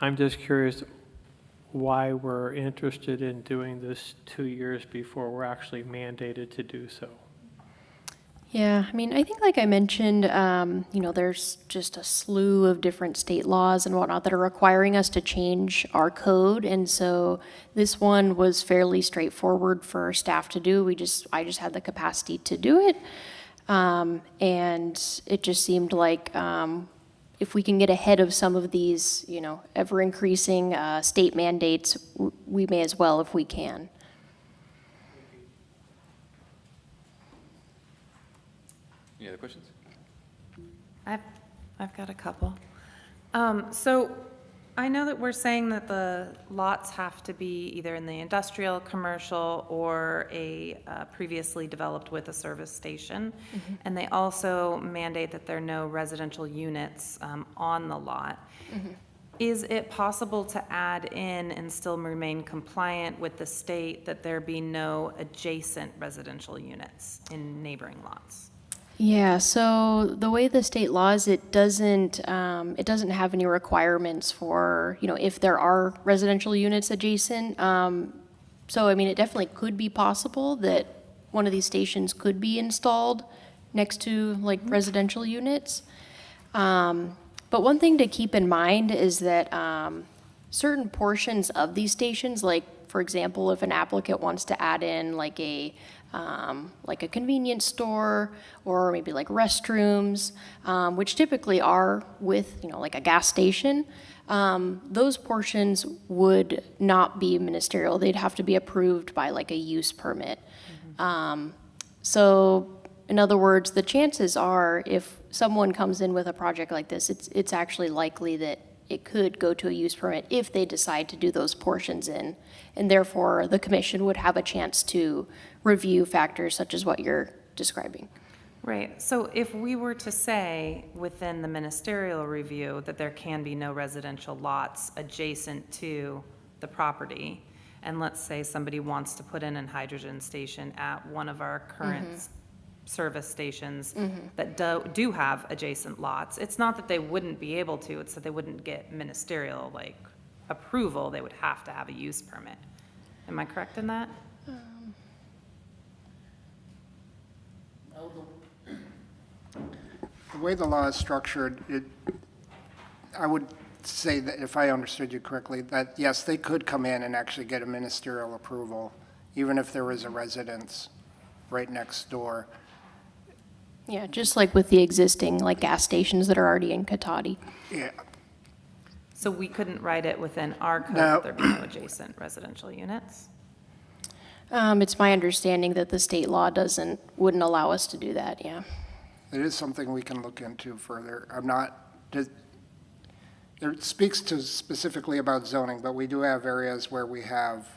I'm just curious why we're interested in doing this 2 years before we're actually mandated to do so. Yeah, I mean, I think like I mentioned, there's just a slew of different state laws and whatnot that are requiring us to change our code. And so this one was fairly straightforward for staff to do. I just had the capacity to do it. And it just seemed like if we can get ahead of some of these, ever-increasing state mandates, we may as well if we can. Any other questions? I've got a couple. So I know that we're saying that the lots have to be either in the industrial, commercial, or a previously developed with a service station. And they also mandate that there are no residential units on the lot. Is it possible to add in and still remain compliant with the state that there be no adjacent residential units in neighboring lots? Yeah, so the way the state law is, it doesn't have any requirements for, if there are residential units adjacent. So, I mean, it definitely could be possible that one of these stations could be installed next to like residential units. But one thing to keep in mind is that certain portions of these stations, like, for example, if an applicant wants to add in like a convenience store or maybe like restrooms, which typically are with, like a gas station, those portions would not be ministerial. They'd have to be approved by like a use permit. So in other words, the chances are if someone comes in with a project like this, it's actually likely that it could go to a use permit if they decide to do those portions in. And therefore, the commission would have a chance to review factors such as what you're describing. Right, so if we were to say within the ministerial review that there can be no residential lots adjacent to the property, and let's say somebody wants to put in a hydrogen station at one of our current service stations that do have adjacent lots, it's not that they wouldn't be able to, it's that they wouldn't get ministerial, like, approval, they would have to have a use permit. Am I correct in that? The way the law is structured, I would say that if I understood you correctly, that yes, they could come in and actually get a ministerial approval, even if there was a residence right next door. Yeah, just like with the existing like gas stations that are already in Cotati. Yeah, So we couldn't write it within our code No. that there be no adjacent residential units? It's my understanding that the state law wouldn't allow us to do that, yeah. it is something we can look into further. It speaks to specifically about zoning, but we do have areas where we have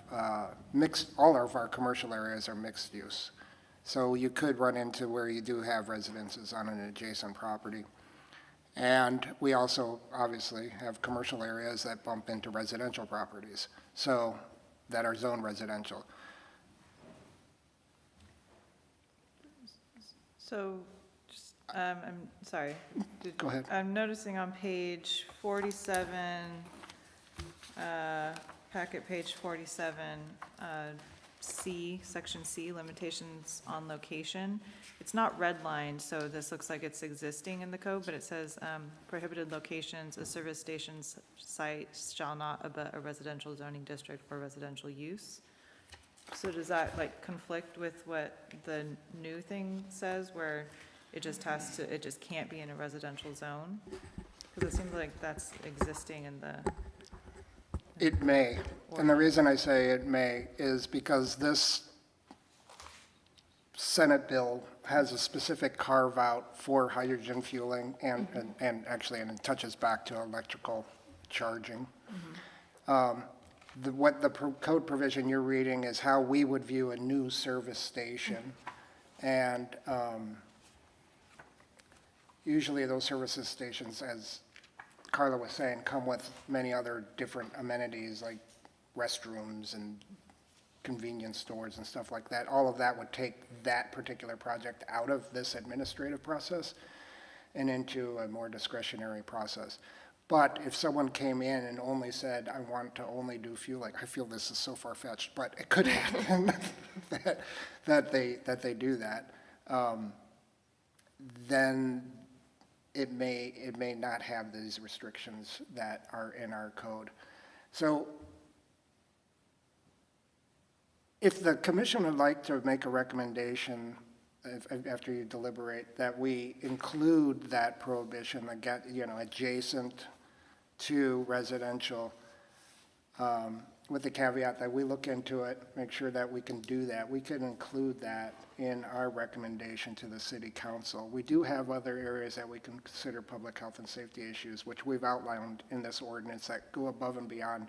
all of our commercial areas are mixed use. So you could run into where you do have residences on an adjacent property. And we also obviously have commercial areas that bump into residential properties, so that are zone residential. So, just, I'm sorry. Go ahead. I'm noticing on page 47, packet page 47, C, section C, limitations on location. It's not redlined, so this looks like it's existing in the code, but it says prohibited locations, a service station's site shall not abut a residential zoning district for residential use. So does that like conflict with what the new thing says, where it just can't be in a residential zone? Because it seems like that's existing in the, It may, and the reason I say it may is because this Senate bill has a specific carve-out for hydrogen fueling and actually, and it touches back to electrical charging. What the code provision you're reading is how we would view a new service station. And usually those services stations, as Carla was saying, come with many other different amenities like restrooms and convenience stores and stuff like that. All of that would take that particular project out of this administrative process and into a more discretionary process. But if someone came in and only said, I want to only do fueling, I feel this is so far-fetched, but it could happen that they do that, then it may not have these restrictions that are in our code. So if the commission would like to make a recommendation after you deliberate, that we include that prohibition, adjacent to residential, with the caveat that we look into it, make sure that we can do that. We can include that in our recommendation to the city council. We do have other areas that we can consider public health and safety issues, which we've outlined in this ordinance that go above and beyond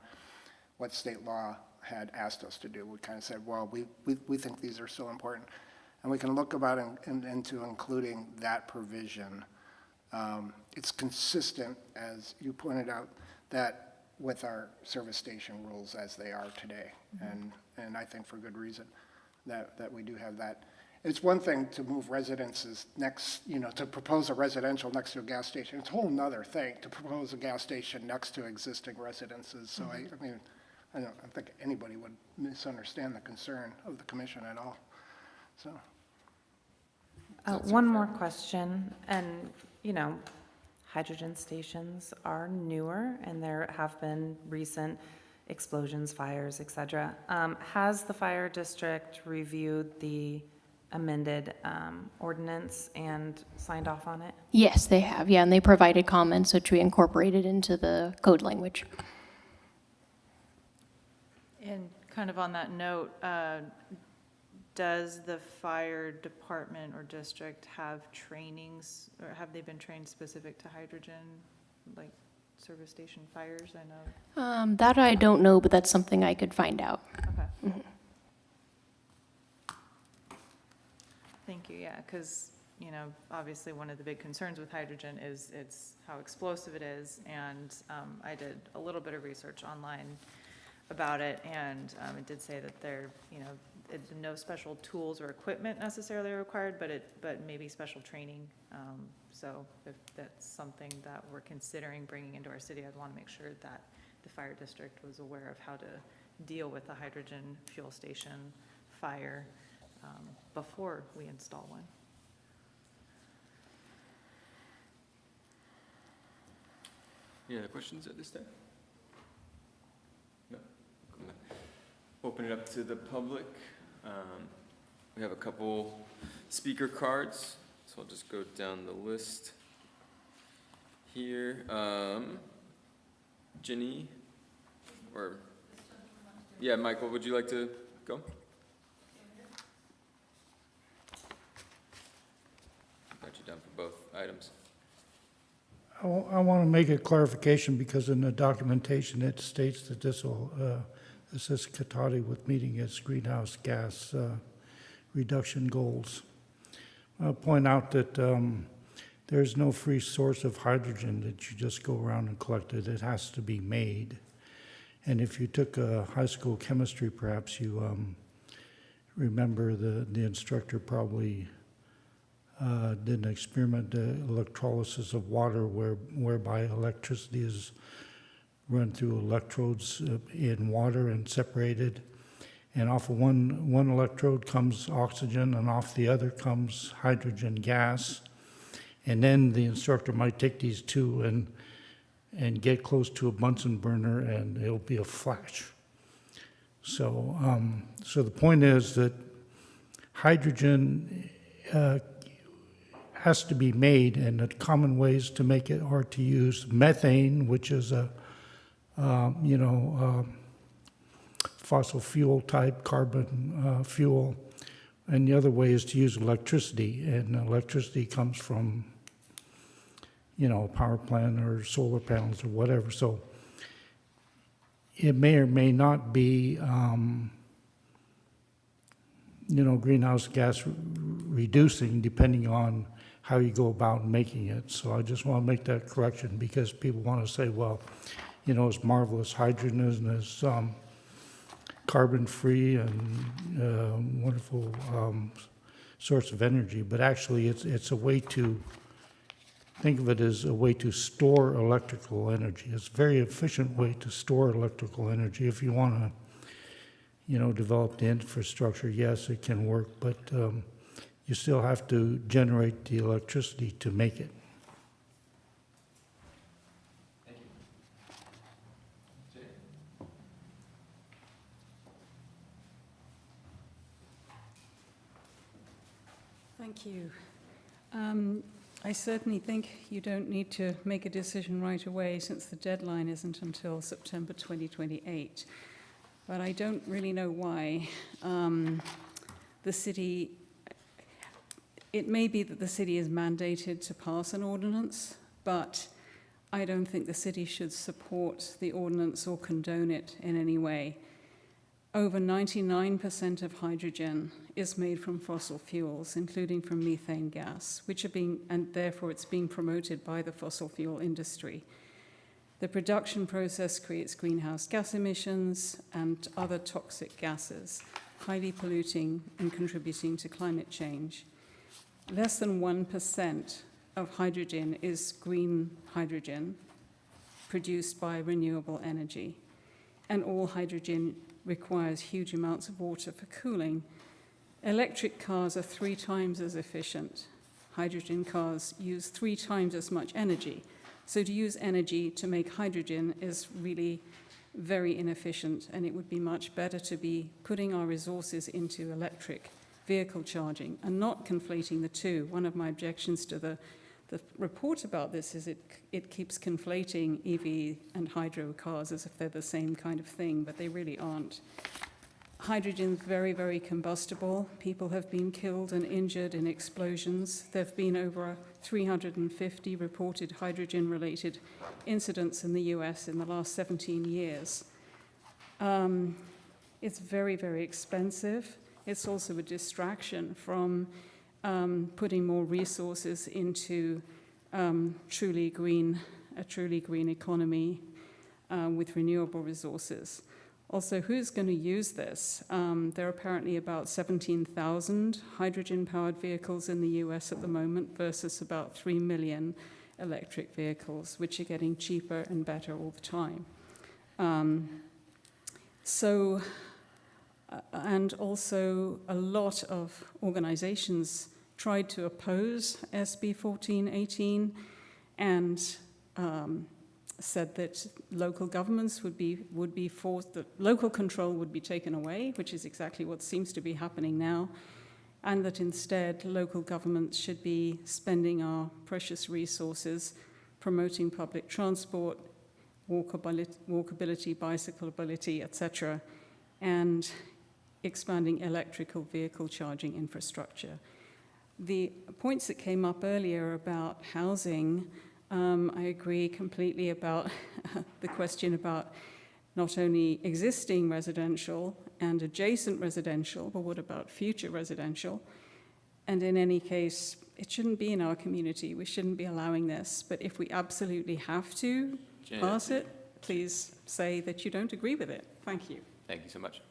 what state law had asked us to do. We kind of said, well, we think these are so important. And we can look about into including that provision. It's consistent, as you pointed out, that with our service station rules as they are today. And I think for good reason that we do have that. It's one thing to move residences next, to propose a residential next to a gas station. It's a whole nother thing to propose a gas station next to existing residences. So I don't think anybody would misunderstand the concern of the commission at all. So. One more question, and, hydrogen stations are newer, and there have been recent explosions, fires, et cetera. Has the fire district reviewed the amended ordinance and signed off on it? Yes, they have, yeah, and they provided comments, which we incorporated into the code language. And kind of on that note, does the fire department or district have trainings, or have they been trained specific to hydrogen, like service station fires? I know. That I don't know, but that's something I could find out. Okay. Thank you, yeah, because, obviously one of the big concerns with hydrogen is it's how explosive it is, and I did a little bit of research online about it, and it did say that there, no special tools or equipment necessarily required, but maybe special training. So if that's something that we're considering bringing into our city, I'd want to make sure that the fire district was aware of how to deal with a hydrogen fuel station fire before we install one. Any other questions at this time? No. Open it up to the public. We have a couple speaker cards, so I'll just go down the list here. Jenny, or, yeah, Michael, would you like to go? Got you down for both items. I want to make a clarification because in the documentation, it states that this is Katati with meeting its greenhouse gas reduction goals. I'll point out that there's no free source of hydrogen that you just go around and collect it. It has to be made. And if you took a high school chemistry, perhaps you remember the instructor probably did an experiment, electrolysis of water, whereby electricity is run through electrodes in water and separated. And off of one electrode comes oxygen, and off the other comes hydrogen gas. And then the instructor might take these two and get close to a Bunsen burner, and it'll be a flash. So, so the point is that hydrogen has to be made, and the common ways to make it are to use methane, which is a fossil fuel type carbon fuel, and the other way is to use electricity, and electricity comes from a power plant or solar panels or whatever. So it may or may not be greenhouse gas reducing depending on how you go about making it. So I just want to make that correction because people want to say, well, it's marvelous hydrogen and it's carbon-free and wonderful source of energy. But actually, it's a way to think of it as a way to store electrical energy. It's a very efficient way to store electrical energy. If you want to, develop the infrastructure, yes, it can work, but you still have to generate the electricity to make it. Thank you. I certainly think you don't need to make a decision right away since the deadline isn't until September 2028. But I don't really know why the city, it may be that the city is mandated to pass an ordinance, but I don't think the city should support the ordinance or condone it in any way. Over 99% of hydrogen is made from fossil fuels, including from methane gas, which are being, and therefore it's being promoted by the fossil fuel industry. The production process creates greenhouse gas emissions and other toxic gases, highly polluting and contributing to climate change. Less than 1% of hydrogen is green hydrogen produced by renewable energy, and all hydrogen requires huge amounts of water for cooling. Electric cars are 3 times as efficient. Hydrogen cars use 3 times as much energy. So to use energy to make hydrogen is really very inefficient, and it would be much better to be putting our resources into electric vehicle charging and not conflating the two. One of my objections to the report about this is it keeps conflating EV and hydro cars as if they're the same kind of thing, but they really aren't. Hydrogen is very, very combustible. People have been killed and injured in explosions. There have been over 350 reported hydrogen-related incidents in the US in the last 17 years. It's very, very expensive. It's also a distraction from putting more resources into a truly green economy with renewable resources. Also, who's going to use this? There are apparently about 17,000 hydrogen-powered vehicles in the US at the moment versus about 3 million electric vehicles, which are getting cheaper and better all the time. And also a lot of organizations tried to oppose SB 1418 and said that local governments would be forced, that local control would be taken away, which is exactly what seems to be happening now, and that instead local governments should be spending our precious resources promoting public transport, walkability, bicyclability, etc., and expanding electrical vehicle charging infrastructure. The points that came up earlier about housing, I agree completely about the question about not only existing residential and adjacent residential, but what about future residential? And in any case, it shouldn't be in our community. We shouldn't be allowing this. But if we absolutely have to pass it, please say that you don't agree with it. Thank you. Thank you so much.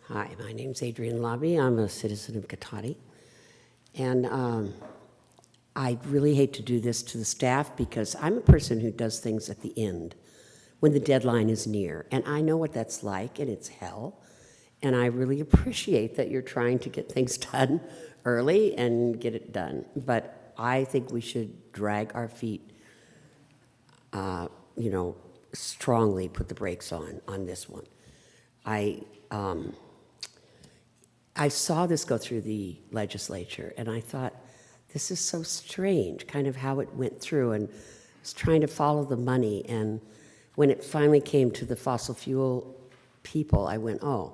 Hi, my name's Adrienne Lobby. I'm a citizen of Cotati. And I really hate to do this to the staff because I'm a person who does things at the end when the deadline is near. And I know what that's like, and it's hell. And I really appreciate that you're trying to get things done early and get it done. But I think we should drag our feet, strongly put the brakes on this one. I saw this go through the legislature, and I thought, this is so strange, kind of how it went through, and I was trying to follow the money, and when it finally came to the fossil fuel people, I went, oh,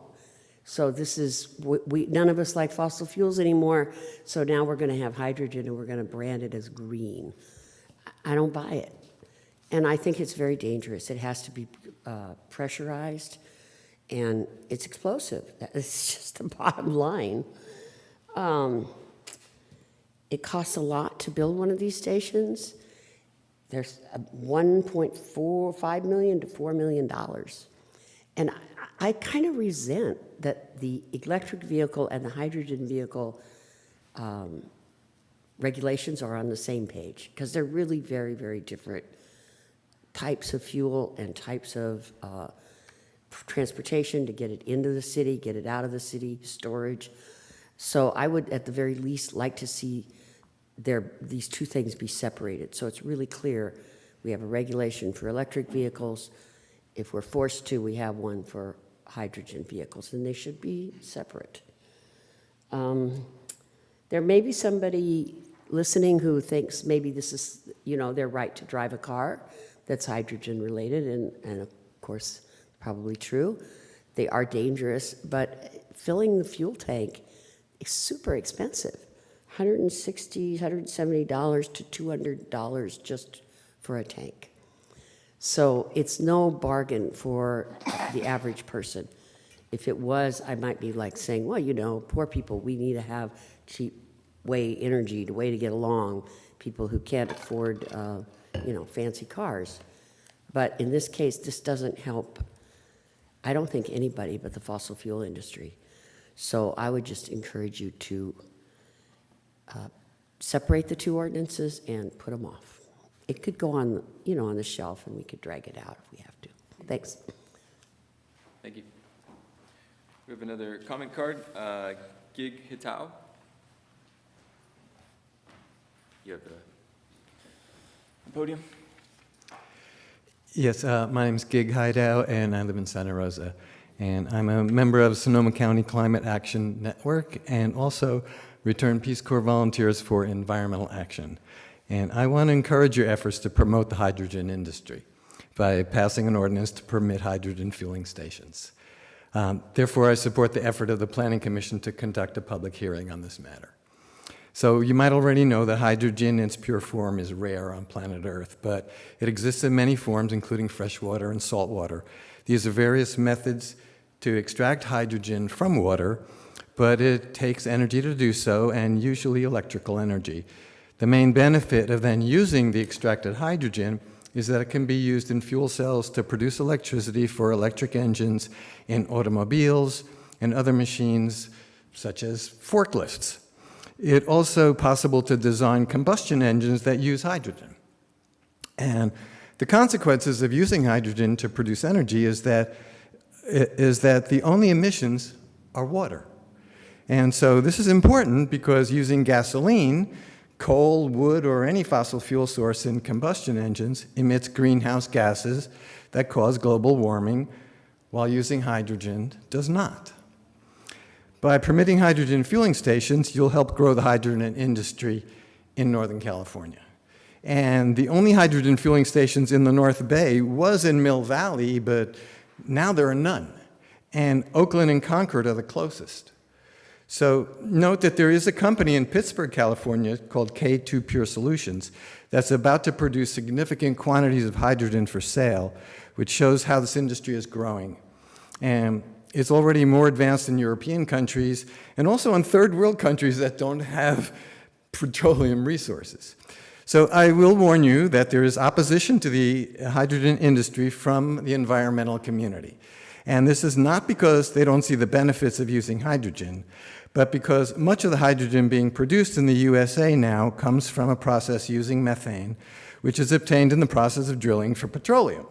so this is, none of us like fossil fuels anymore, so now we're going to have hydrogen, and we're going to brand it as green. I don't buy it, and I think it's very dangerous. It has to be pressurized, and it's explosive. It's just the bottom line. It costs a lot to build one of these stations. There's $1.5 million to $4 million. And I kind of resent that the electric vehicle and the hydrogen vehicle regulations are on the same page, because they're really very, very different types of fuel and types of transportation to get it into the city, get it out of the city, storage. So I would, at the very least, like to see these two things be separated. So it's really clear, we have a regulation for electric vehicles. If we're forced to, we have one for hydrogen vehicles, and they should be separate. There may be somebody listening who thinks maybe this is, their right to drive a car that's hydrogen related, and of course, probably true. They are dangerous, but filling the fuel tank is super expensive. $160, $170 to $200 just for a tank. So it's no bargain for the average person. If it was, I might be like saying, well, poor people, we need to have cheap energy, the way to get along, people who can't afford, fancy cars. But in this case, this doesn't help, I don't think anybody but the fossil fuel industry. So I would just encourage you to separate the two ordinances and put them off. It could go on, on the shelf, and we could drag it out if we have to. Thanks. Thank you. We have another comment card, Gig Hitao. You have the podium. Yes, my name's Gig Hidao, and I live in Santa Rosa. And I'm a member of Sonoma County Climate Action Network and also Return Peace Corps Volunteers for Environmental Action. And I want to encourage your efforts to promote the hydrogen industry by passing an ordinance to permit hydrogen fueling stations. Therefore, I support the effort of the Planning Commission to conduct a public hearing on this matter. So you might already know that hydrogen in its pure form is rare on planet Earth, but it exists in many forms, including freshwater and saltwater. These are various methods to extract hydrogen from water, but it takes energy to do so, and usually electrical energy. The main benefit of then using the extracted hydrogen is that it can be used in fuel cells to produce electricity for electric engines in automobiles and other machines such as forklifts. It's also possible to design combustion engines that use hydrogen. And the consequences of using hydrogen to produce energy is that the only emissions are water. And so this is important because using gasoline, coal, wood, or any fossil fuel source in combustion engines emits greenhouse gases that cause global warming, while using hydrogen does not. By permitting hydrogen fueling stations, you'll help grow the hydrogen industry in Northern California. And the only hydrogen fueling stations in the North Bay was in Mill Valley, but now there are none. And Oakland and Concord are the closest. So note that there is a company in Pittsburgh, California called K2 Pure Solutions that's about to produce significant quantities of hydrogen for sale, which shows how this industry is growing. And it's already more advanced in European countries and also in third world countries that don't have petroleum resources. So I will warn you that there is opposition to the hydrogen industry from the environmental community. And this is not because they don't see the benefits of using hydrogen, but because much of the hydrogen being produced in the USA now comes from a process using methane, which is obtained in the process of drilling for petroleum.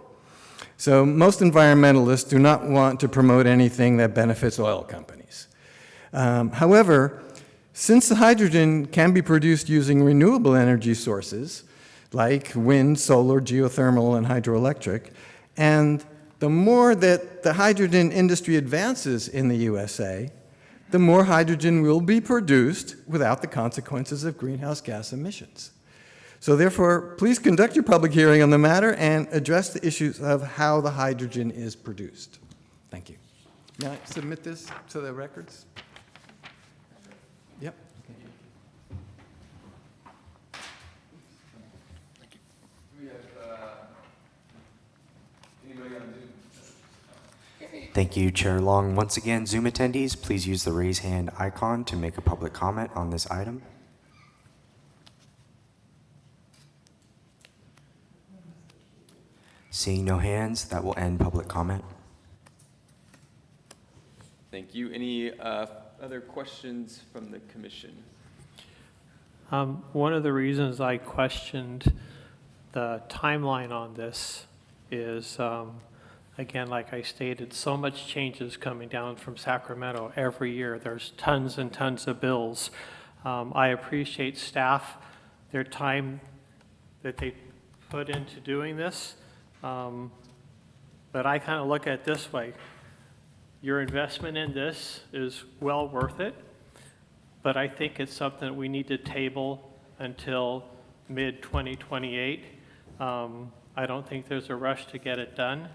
So most environmentalists do not want to promote anything that benefits oil companies. However, since the hydrogen can be produced using renewable energy sources, like wind, solar, geothermal, and hydroelectric, and the more that the hydrogen industry advances in the USA, the more hydrogen will be produced without the consequences of greenhouse gas emissions. So therefore, please conduct your public hearing on the matter and address the issues of how the hydrogen is produced. Thank you. May I submit this to the records? Yep. Thank you, Chair Long. Once again, Zoom attendees, please use the raise hand icon to make a public comment on this item. Seeing no hands, that will end public comment. Thank you. Any other questions from the commission? One of the reasons I questioned the timeline on this is, again, like I stated, so much changes coming down from Sacramento every year. There's tons and tons of bills. I appreciate staff their time that they put into doing this. But I kind of look at it this way. Your investment in this is well worth it, but I think it's something that we need to table until mid-2028. I don't think there's a rush to get it done,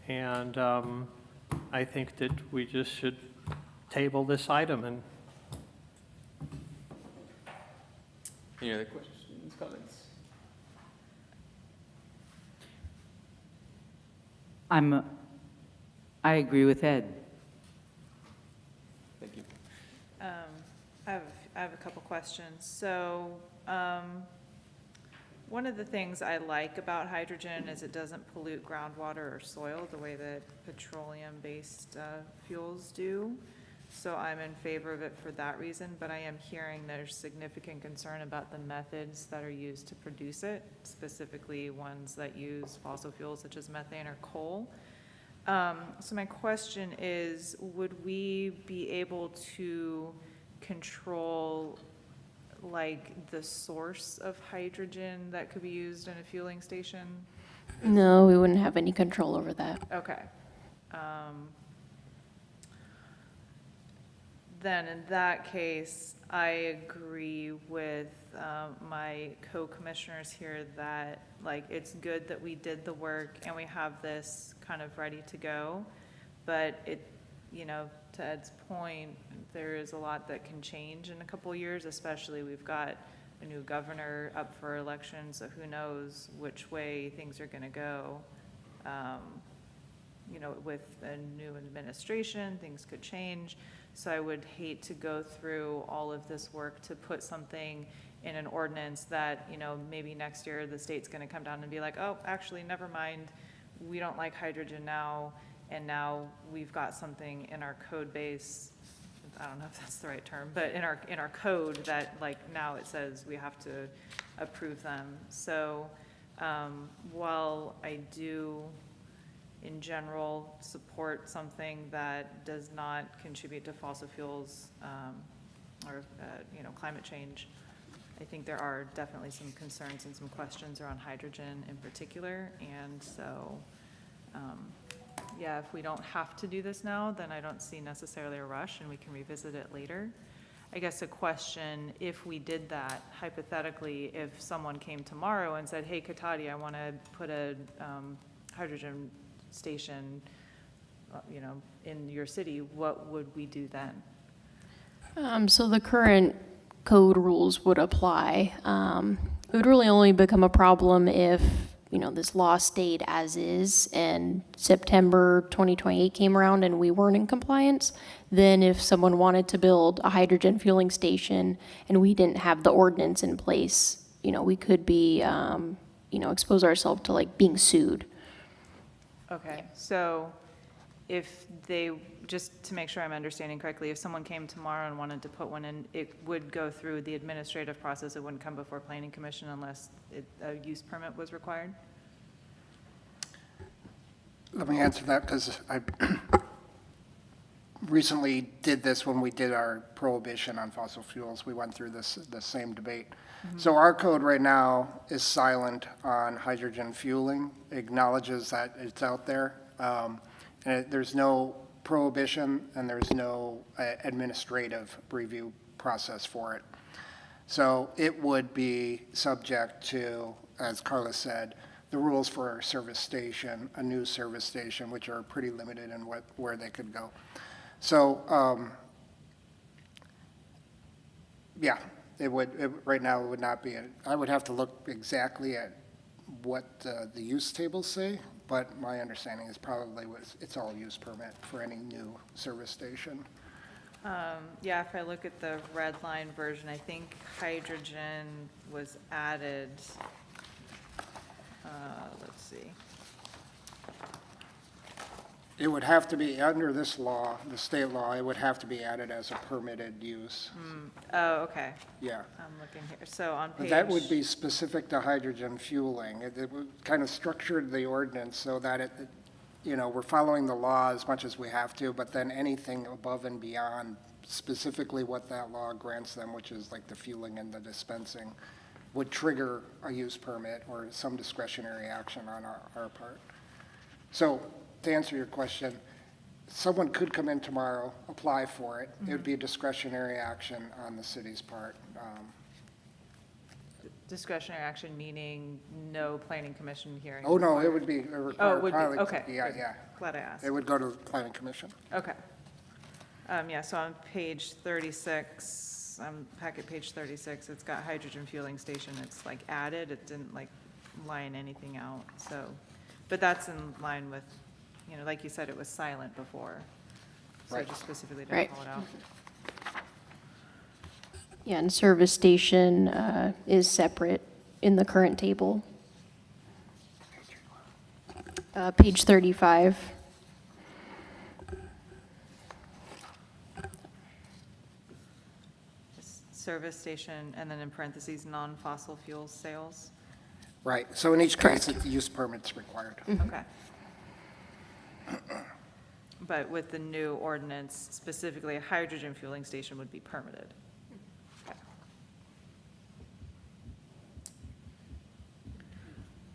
and I think that we just should table this item. And Any other questions, comments? I agree with Ed. Thank you. I have a couple questions. So, one of the things I like about hydrogen is it doesn't pollute groundwater or soil the way that petroleum-based fuels do. So I'm in favor of it for that reason, but I am hearing there's significant concern about the methods that are used to produce it, specifically ones that use fossil fuels such as methane or coal. So my question is, would we be able to control like the source of hydrogen that could be used in a fueling station? No, we wouldn't have any control over that. Okay. Then in that case, I agree with my co-commissioners here that like it's good that we did the work and we have this kind of ready to go, but it, you know, to Ed's point, there is a lot that can change in a couple of years, especially we've got a new governor up for election, so who knows which way things are going to go. You know, with a new administration, things could change. So I would hate to go through all of this work to put something in an ordinance that, you know, maybe next year the state's going to come down and be like, oh, actually, never mind. We don't like hydrogen now. And now we've got something in our code base. I don't know if that's the right term, but in our code that like now it says we have to approve them. So while I do in general support something that does not contribute to fossil fuels or you know, climate change, I think there are definitely some concerns and some questions around hydrogen in particular. And so yeah, if we don't have to do this now, then I don't see necessarily a rush and we can revisit it later. I guess a question, if we did that, hypothetically, if someone came tomorrow and said, hey, Katati, I want to put a hydrogen station, you know, in your city, what would we do then? So the current code rules would apply. It would really only become a problem if, you know, this law stayed as is and September 2028 came around and we weren't in compliance. Then if someone wanted to build a hydrogen fueling station and we didn't have the ordinance in place, you know, we could be, you know, expose ourselves to like being sued. Okay, so if they, just to make sure I'm understanding correctly, if someone came tomorrow and wanted to put one in, it would go through the administrative process, it wouldn't come before Planning Commission unless a use permit was required? Let me answer that because I recently did this when we did our prohibition on fossil fuels. We went through the same debate. So our code right now is silent on hydrogen fueling, acknowledges that it's out there. And there's no prohibition and there's no administrative review process for it. So it would be subject to, as Carla said, the rules for a service station, a new service station, which are pretty limited in where they could go. So, yeah, right now it would not be, I would have to look exactly at what the use tables say, but my understanding is probably it's all use permit for any new service station. Yeah, if I look at the red line version, I think hydrogen was added, let's see. It would have to be, under this law, the state law, it would have to be added as a permitted use. Oh, okay. Yeah. I'm looking here. So on But page. that would be specific to hydrogen fueling. It would kind of structured the ordinance so that it, you know, we're following the law as much as we have to, but then anything above and beyond specifically what that law grants them, which is like the fueling and the dispensing, would trigger a use permit or some discretionary action on our part. So to answer your question, someone could come in tomorrow, apply for it. It would be a discretionary action on the city's part. Discretionary action meaning no planning commission hearing? Oh, no, it would be a Oh, required it would be, filing. okay. Yeah, good. yeah. Glad I asked. It would go to the planning commission. Okay. Yeah, so on page 36, packet page 36, it's got hydrogen fueling station. It's like added, it didn't like line anything out, so. But that's in line with, you know, like you said, it was silent before. So Right. just specifically Right. didn't call it out. Yeah, and service station is separate in the current table. Page 35. Service station, and then in parentheses, non-fossil fuel sales. Right, so in each case, the use permit's required. Okay. But with the new ordinance, specifically a hydrogen fueling station would be permitted. Okay.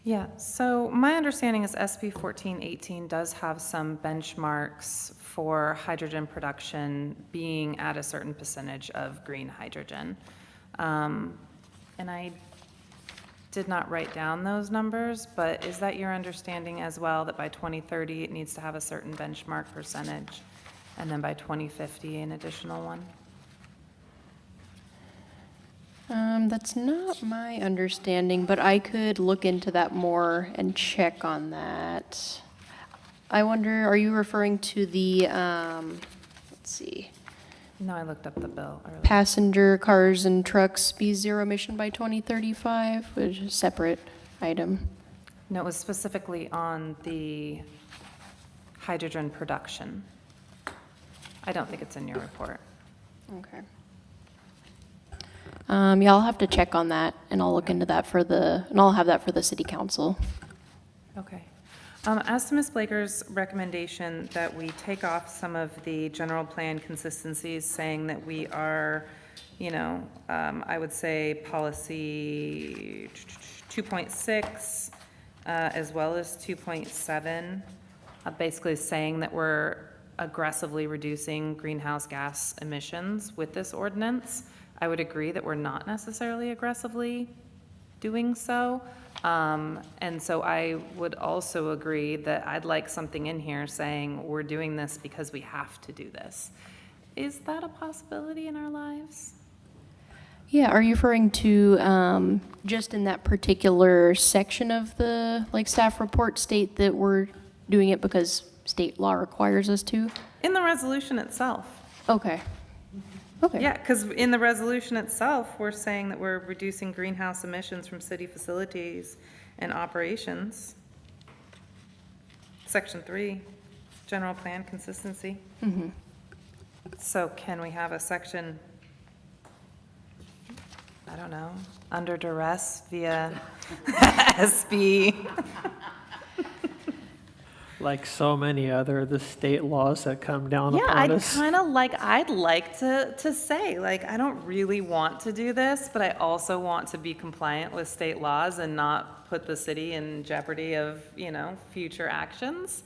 Yeah, so my understanding is SB 1418 does have some benchmarks for hydrogen production being at a certain percentage of green hydrogen. And I did not write down those numbers, but is that your understanding as well, that by 2030 it needs to have a certain benchmark percentage, and then by 2050 an additional one? That's not my understanding, but I could look into that more and check on that. I wonder, are you referring to the, let's see, No, I looked up the bill earlier. passenger cars and trucks be zero emission by 2035, which is a separate item? No, it was specifically on the hydrogen production. I don't think it's in your report. Okay. Yeah, I'll have to check on that, and I'll look into that and I'll have that for the city council. Okay. As to Ms. Blaker's recommendation that we take off some of the general plan consistencies, saying that we are, you know, I would say policy 2.6, as well as 2.7, basically saying that we're aggressively reducing greenhouse gas emissions with this ordinance. I would agree that we're not necessarily aggressively doing so. And so I would also agree that I'd like something in here saying we're doing this because we have to do this. Is that a possibility in our lives? Yeah, are you referring to just in that particular section of the staff report state that we're doing it because state law requires us to? In the resolution itself. Okay. Okay. Yeah, because in the resolution itself, we're saying that we're reducing greenhouse emissions from city facilities and operations. Section 3, general plan consistency. Mm-hmm. So can we have a section, I don't know, under duress via SB? Like so many other of the state laws that come down Yeah, upon I'd us. kind of like, I'd like to say, like, I don't really want to do this, but I also want to be compliant with state laws and not put the city in jeopardy of, you know, future actions.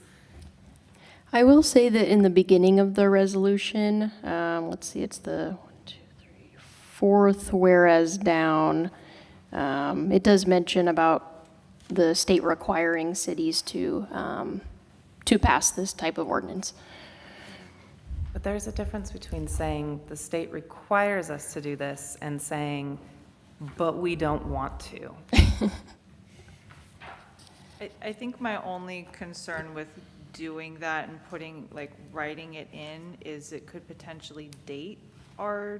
I will say that in the beginning of the resolution, let's see, it's the 4th whereas down, it does mention about the state requiring cities to pass this type of ordinance. But there's a difference between saying the state requires us to do this and saying, but we don't want to. I think my only concern with doing that and writing it in is it could potentially date our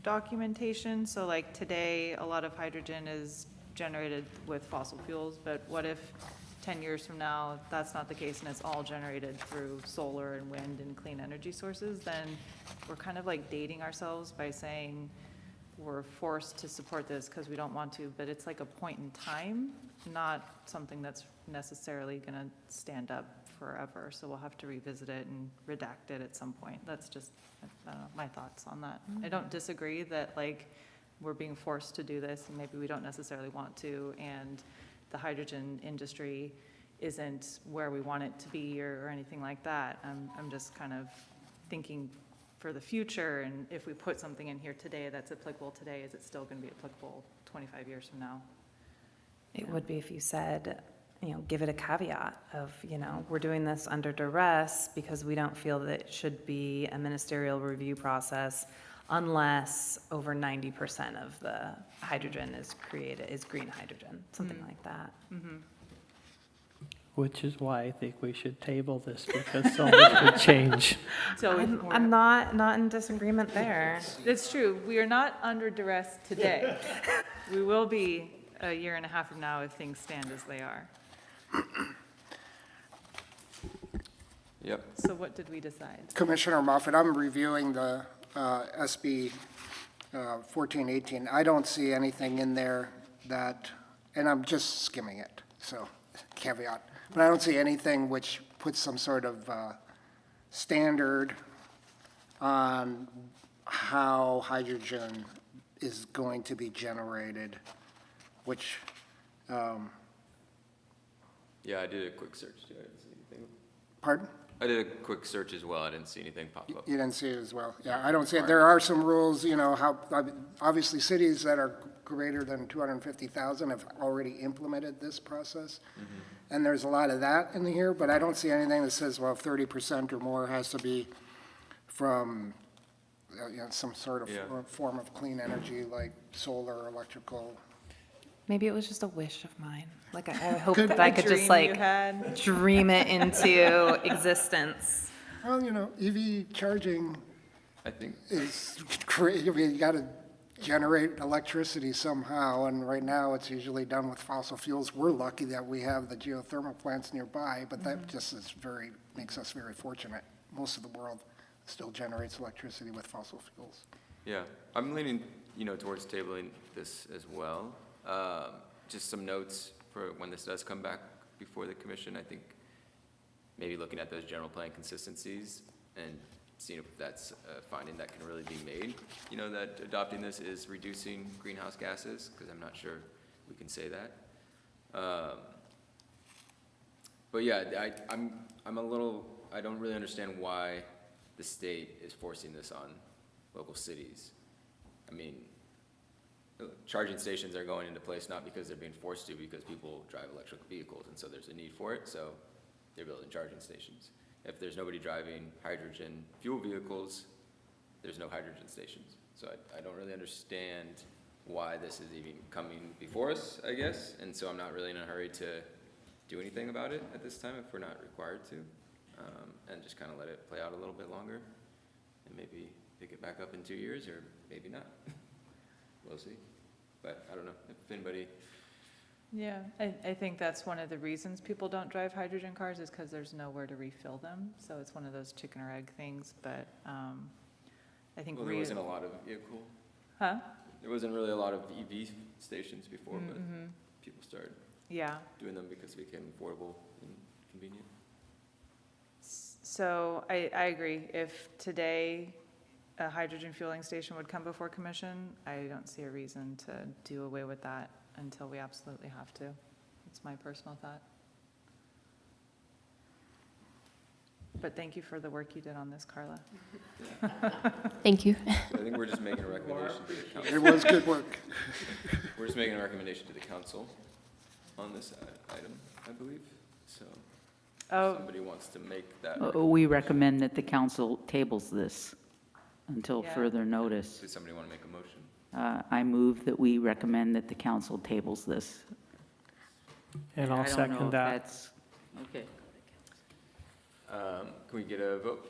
documentation. So like today, a lot of hydrogen is generated with fossil fuels, but what if 10 years from now, that's not the case and it's all generated through solar and wind and clean energy sources? Then we're kind of like dating ourselves by saying we're forced to support this because we don't want to, but it's like a point in time, not something that's necessarily going to stand up forever. So we'll have to revisit it and redact it at some point. That's just, I don't know, my thoughts on that. I don't disagree that like we're being forced to do this, and maybe we don't necessarily want to, and the hydrogen industry isn't where we want it to be or anything like that. I'm just kind of thinking for the future, and if we put something in here today that's applicable today, is it still going to be applicable 25 years from now? It would be if you said, give it a caveat of, we're doing this under duress because we don't feel that it should be a ministerial review process unless over 90% of the hydrogen is green hydrogen, something like that. Which is why I think we should table this, because so much could change. So I'm not in disagreement there. it's true. We are not under duress today. We will be a year and a half from now if things stand as they are. Yep. So what did we decide? Commissioner Moffett, I'm reviewing the SB 1418. I don't see anything in there that, and I'm just skimming it, so caveat, but I don't see anything which puts some sort of standard on how hydrogen is going to be generated, which, Yeah, I did a quick search too. I didn't see anything. pardon? I did a quick search as well. I didn't see anything pop up. You didn't see it as well? Yeah, I don't see it. There are some rules, how, obviously, cities that are greater than 250,000 have already implemented this process. And there's a lot of that in here, but I don't see anything that says, well, 30% or more has to be from, some sort of form of clean energy, like solar, electrical. Maybe it was just a wish of mine. Like, I hope Could that I A could just dream you had? dream it into existence. Well, EV charging I think, is crazy. I mean, you got to generate electricity somehow, and right now it's usually done with fossil fuels. We're lucky that we have the geothermal plants nearby, but that just makes us very fortunate. Most of the world still generates electricity with fossil fuels. yeah, I'm leaning, towards tabling this as well. Just some notes for when this does come back before the commission. I think maybe looking at those general plan consistencies and seeing if that's a finding that can really be made, that adopting this is reducing greenhouse gases, because I'm not sure we can say that. But yeah, I don't really understand why the state is forcing this on local cities. I mean, charging stations are going into place not because they're being forced to, because people drive electric vehicles, and so there's a need for it, so they're building charging stations. If there's nobody driving hydrogen fuel vehicles, there's no hydrogen stations. So I don't really understand why this is even coming before us, I guess, and so I'm not really in a hurry to do anything about it at this time if we're not required to, and just kind of let it play out a little bit longer, and maybe pick it back up in 2 years, or maybe not. We'll see. But I don't know if anybody. Yeah, I think that's one of the reasons people don't drive hydrogen cars is because there's nowhere to refill them. So it's one of those chicken or egg things, but I think. Well, there wasn't a lot of vehicle. Huh? There wasn't really a lot of EV stations before, but people started doing them because it became affordable and convenient. So I agree. If today a hydrogen fueling station would come before commission, I don't see a reason to do away with that until we absolutely have to. That's my personal thought. But thank you for the work you did on this, Carla. Thank you. So I think we're just making a recommendation to the council. It was good work. We're just making a recommendation to the council on this item, I believe. So if somebody wants to make that. We recommend that the council tables this until Yeah. further notice. Does somebody want to make a motion? I move that we recommend that the council tables this. And I I'll don't know second if that. that's- Okay. Can we get a vote?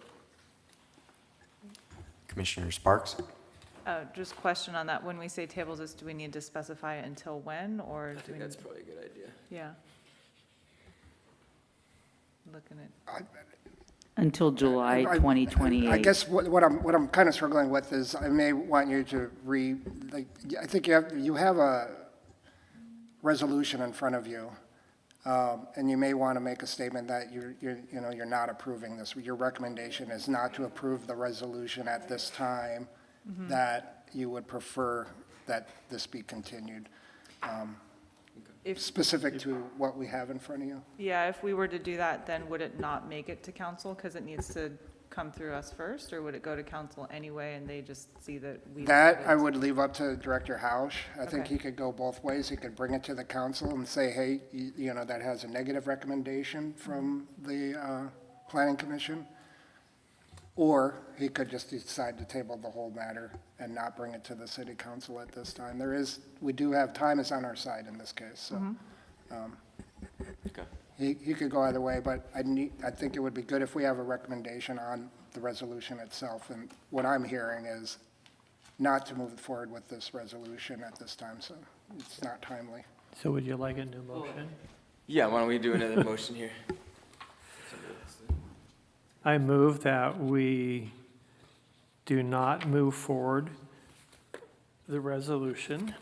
Commissioner Sparks? Just question on that. When we say tables this, do we need to specify until when, or I do we think that's need- probably a good idea. Yeah. Looking at, Until July 2028. I guess what I'm kind of struggling with is I may want you to I think you have a resolution in front of you, and you may want to make a statement that you're not approving this. Your recommendation is not to approve the resolution at this time, that you would prefer that this be continued, If, specific to what we have in front of you. yeah, if we were to do that, then would it not make it to council because it needs to come through us first? Or would it go to council anyway and they just see that we? That I would leave up to Director Hausch. I think Okay. he could go both ways. He could bring it to the council and say, hey, you know, that has a negative recommendation from the planning commission. Or he could just decide to table the whole matter and not bring it to the city council at this time. We do have, time is on our side in this case, so. Okay. He could go either way, but I think it would be good if we have a recommendation on the resolution itself. And what I'm hearing is not to move forward with this resolution at this time, so it's not timely. So would you like a new motion? Yeah, why don't we do another motion here? I move that we do not move forward the resolution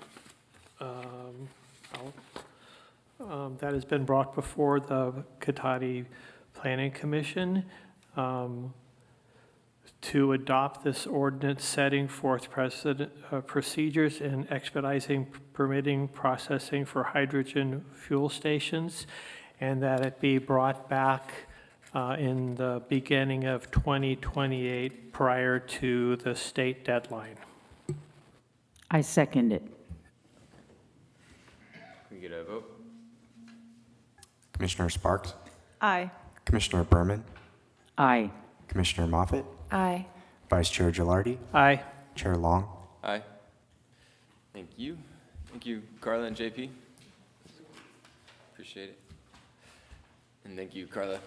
that has been brought before the Cotati Planning Commission to adopt this ordinance setting forth procedures in expediting permitting processing for hydrogen fuel stations, and that it be brought back in the beginning of 2028 prior to the state deadline. I second it. Can we get a vote? Commissioner Sparks, Aye. Commissioner Berman, Aye. Commissioner Moffett, Aye. Vice Chair Gilardi, Aye. Chair Long. Aye. Thank you. Thank you, Carla and JP. Appreciate it. And thank you, Carla,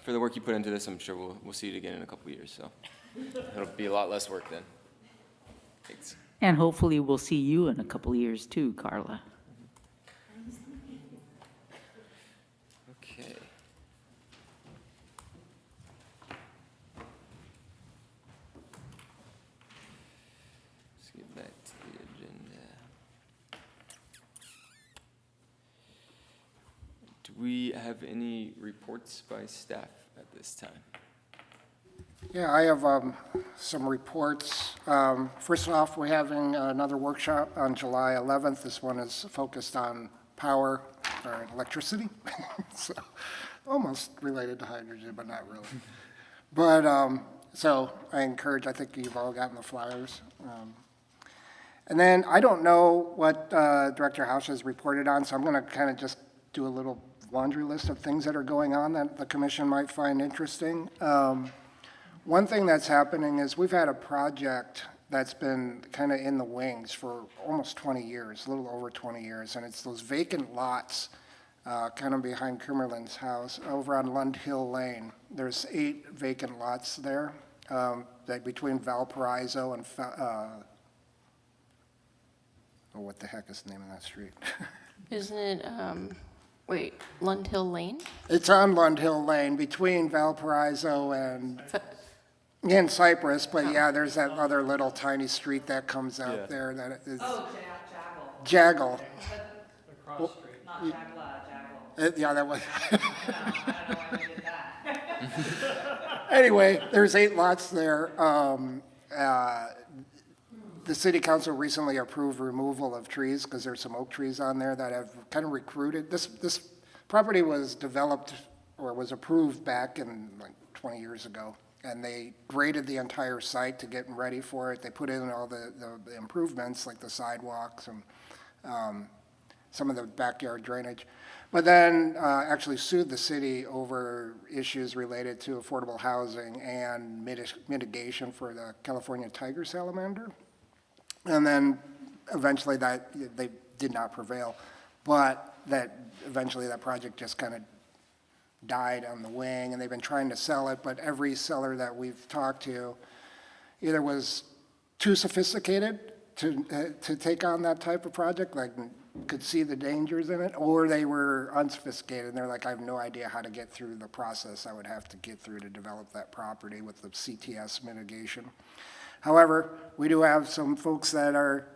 for the work you put into this. I'm sure we'll see it again in a couple years, so it'll be a lot less work then. Thanks. And hopefully we'll see you in a couple of years too, Carla. Okay. Let's get back to the agenda. Do we have any reports by staff at this time? Yeah, I have some reports. First off, we're having another workshop on July 11th. This one is focused on power or electricity, so almost related to hydrogen, but not really. But so I think you've all gotten the flyers. And then I don't know what Director Hausch has reported on, so I'm going to kind of just do a little laundry list of things that are going on that the commission might find interesting. One thing that's happening is we've had a project that's been kind of in the wings for almost 20 years, a little over 20 years, and it's those vacant lots kind of behind Cumberland's house over on Lund Hill Lane. There's 8 vacant lots there that between Valparaiso and, what the heck is the name of that street? Isn't it, Lund Hill Lane? It's on Lund Hill Lane between Valparaiso and in Cypress, but yeah, there's that other little tiny street that comes out there that is. Oh, Jaggle. Across the street. Not Jagla, Yeah, that was. I don't know why we did that. Anyway, there's 8 lots there. The city council recently approved removal of trees because there's some oak trees on there that have kind of recruited. This property was developed or was approved back in like 20 years ago. And they graded the entire site to get ready for it. They put in all the improvements like the sidewalks and some of the backyard drainage. But then actually sued the city over issues related to affordable housing and mitigation for the California tiger salamander. And then eventually they did not prevail. But eventually that project just kind of died on the wing, and they've been trying to sell it, but every seller that we've talked to either was too sophisticated to take on that type of project, like could see the dangers in it, or they were unsophisticated, and they're like, I have no idea how to get through the process I would have to get through to develop that property with the CTS mitigation. However, we do have some folks that are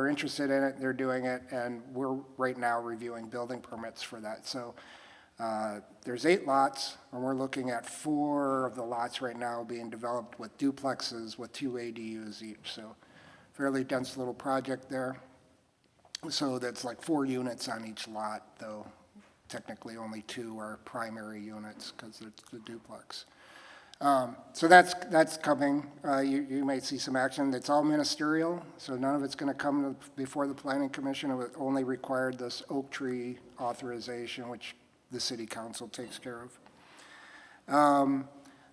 interested in it, they're doing it, and we're right now reviewing building permits for that. So there's 8 lots, and we're looking at 4 of the lots right now being developed with duplexes with 2 ADUs each. So fairly dense little project there. So that's like 4 units on each lot, though technically only 2 are primary units because it's the duplex. So that's coming. You may see some action. It's all ministerial, so none of it's going to come before the Planning Commission. It only required this oak tree authorization, which the city council takes care of.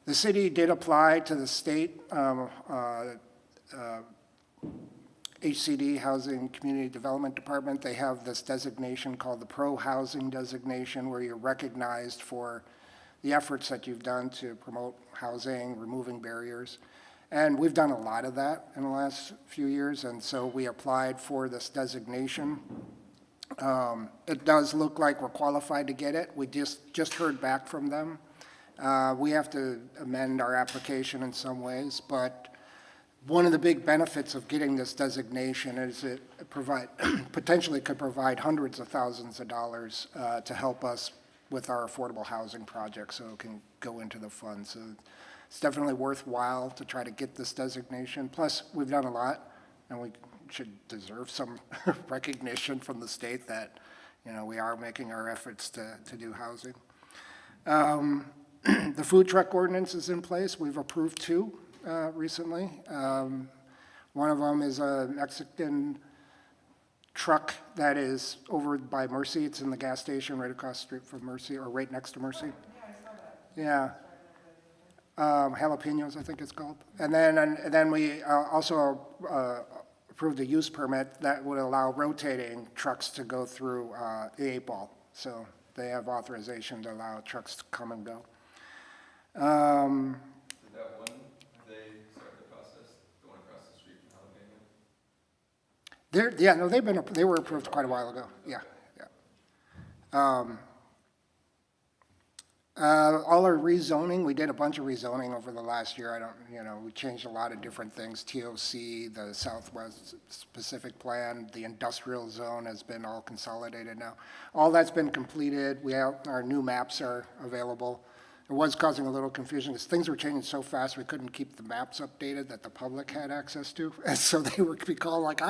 The city did apply to the state HCD, Housing Community Development Department. They have this designation called the Pro Housing Designation, where you're recognized for the efforts that you've done to promote housing, removing barriers. And we've done a lot of that in the last few years, and so we applied for this designation. It does look like we're qualified to get it. We just heard back from them. We have to amend our application in some ways, but one of the big benefits of getting this designation is it potentially could provide hundreds of thousands of dollars to help us with our affordable housing project, so it can go into the fund. So it's definitely worthwhile to try to get this designation. Plus, we've done a lot, and we should deserve some recognition from the state that, we are making our efforts to do housing. The food truck ordinance is in place. We've approved 2 recently. One of them is a Mexican truck that is over by Mercy. It's in the gas station right across the street from Mercy, or right next to Mercy. Yeah. Jalapenos, I think it's called. And then we also approved a use permit that would allow rotating trucks to go through the 8 Ball. So they have authorization to allow trucks to come and go. Did that one, they start the process going across the street from Jalapeno? They were approved quite a while ago. Yeah. All our rezoning, we did a bunch of rezoning over the last year. We changed a lot of different things. TOC, the Southwest Pacific Plan, the industrial zone has been all consolidated now. All that's been completed. Our new maps are available. It was causing a little confusion because things were changing so fast we couldn't keep the maps updated that the public had access to. And so they would be called like,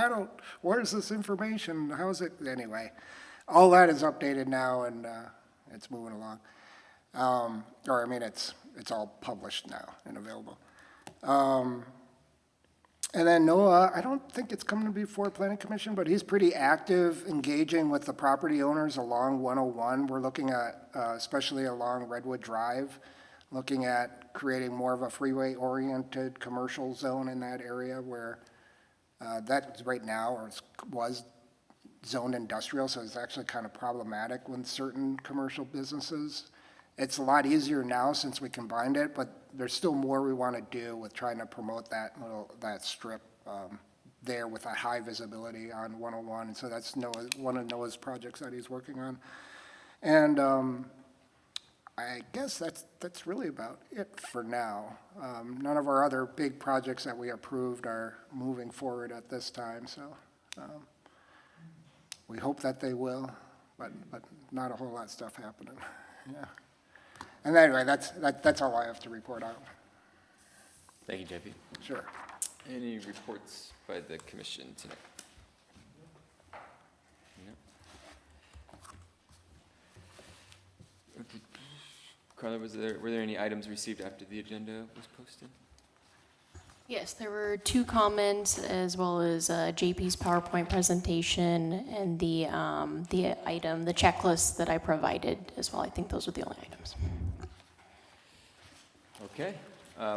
where's this information? How is it? Anyway, all that is updated now, and it's moving along. It's all published now and available. And then Noah, I don't think it's coming before Planning Commission, but he's pretty active engaging with the property owners along 101. We're looking at, especially along Redwood Drive, looking at creating more of a freeway-oriented commercial zone in that area where that right now was zoned industrial, so it's actually kind of problematic with certain commercial businesses. It's a lot easier now since we combined it, but there's still more we want to do with trying to promote that strip there with a high visibility on 101. And so that's one of Noah's projects that he's working on. And I guess that's really about it for now. None of our other big projects that we approved are moving forward at this time, so we hope that they will, but not a whole lot of stuff happening. Yeah. And anyway, that's all I have to report out. Thank you, JP. Sure. Any reports by the commission tonight? No. Carla, were there any items received after the agenda was posted? Yes, there were 2 comments as well as JP's PowerPoint presentation and the item, the checklist that I provided as well. I think those were the only items. Okay,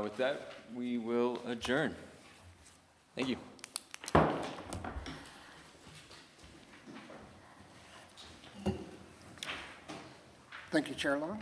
with that, we will adjourn. Thank you. Thank you, Chair Long.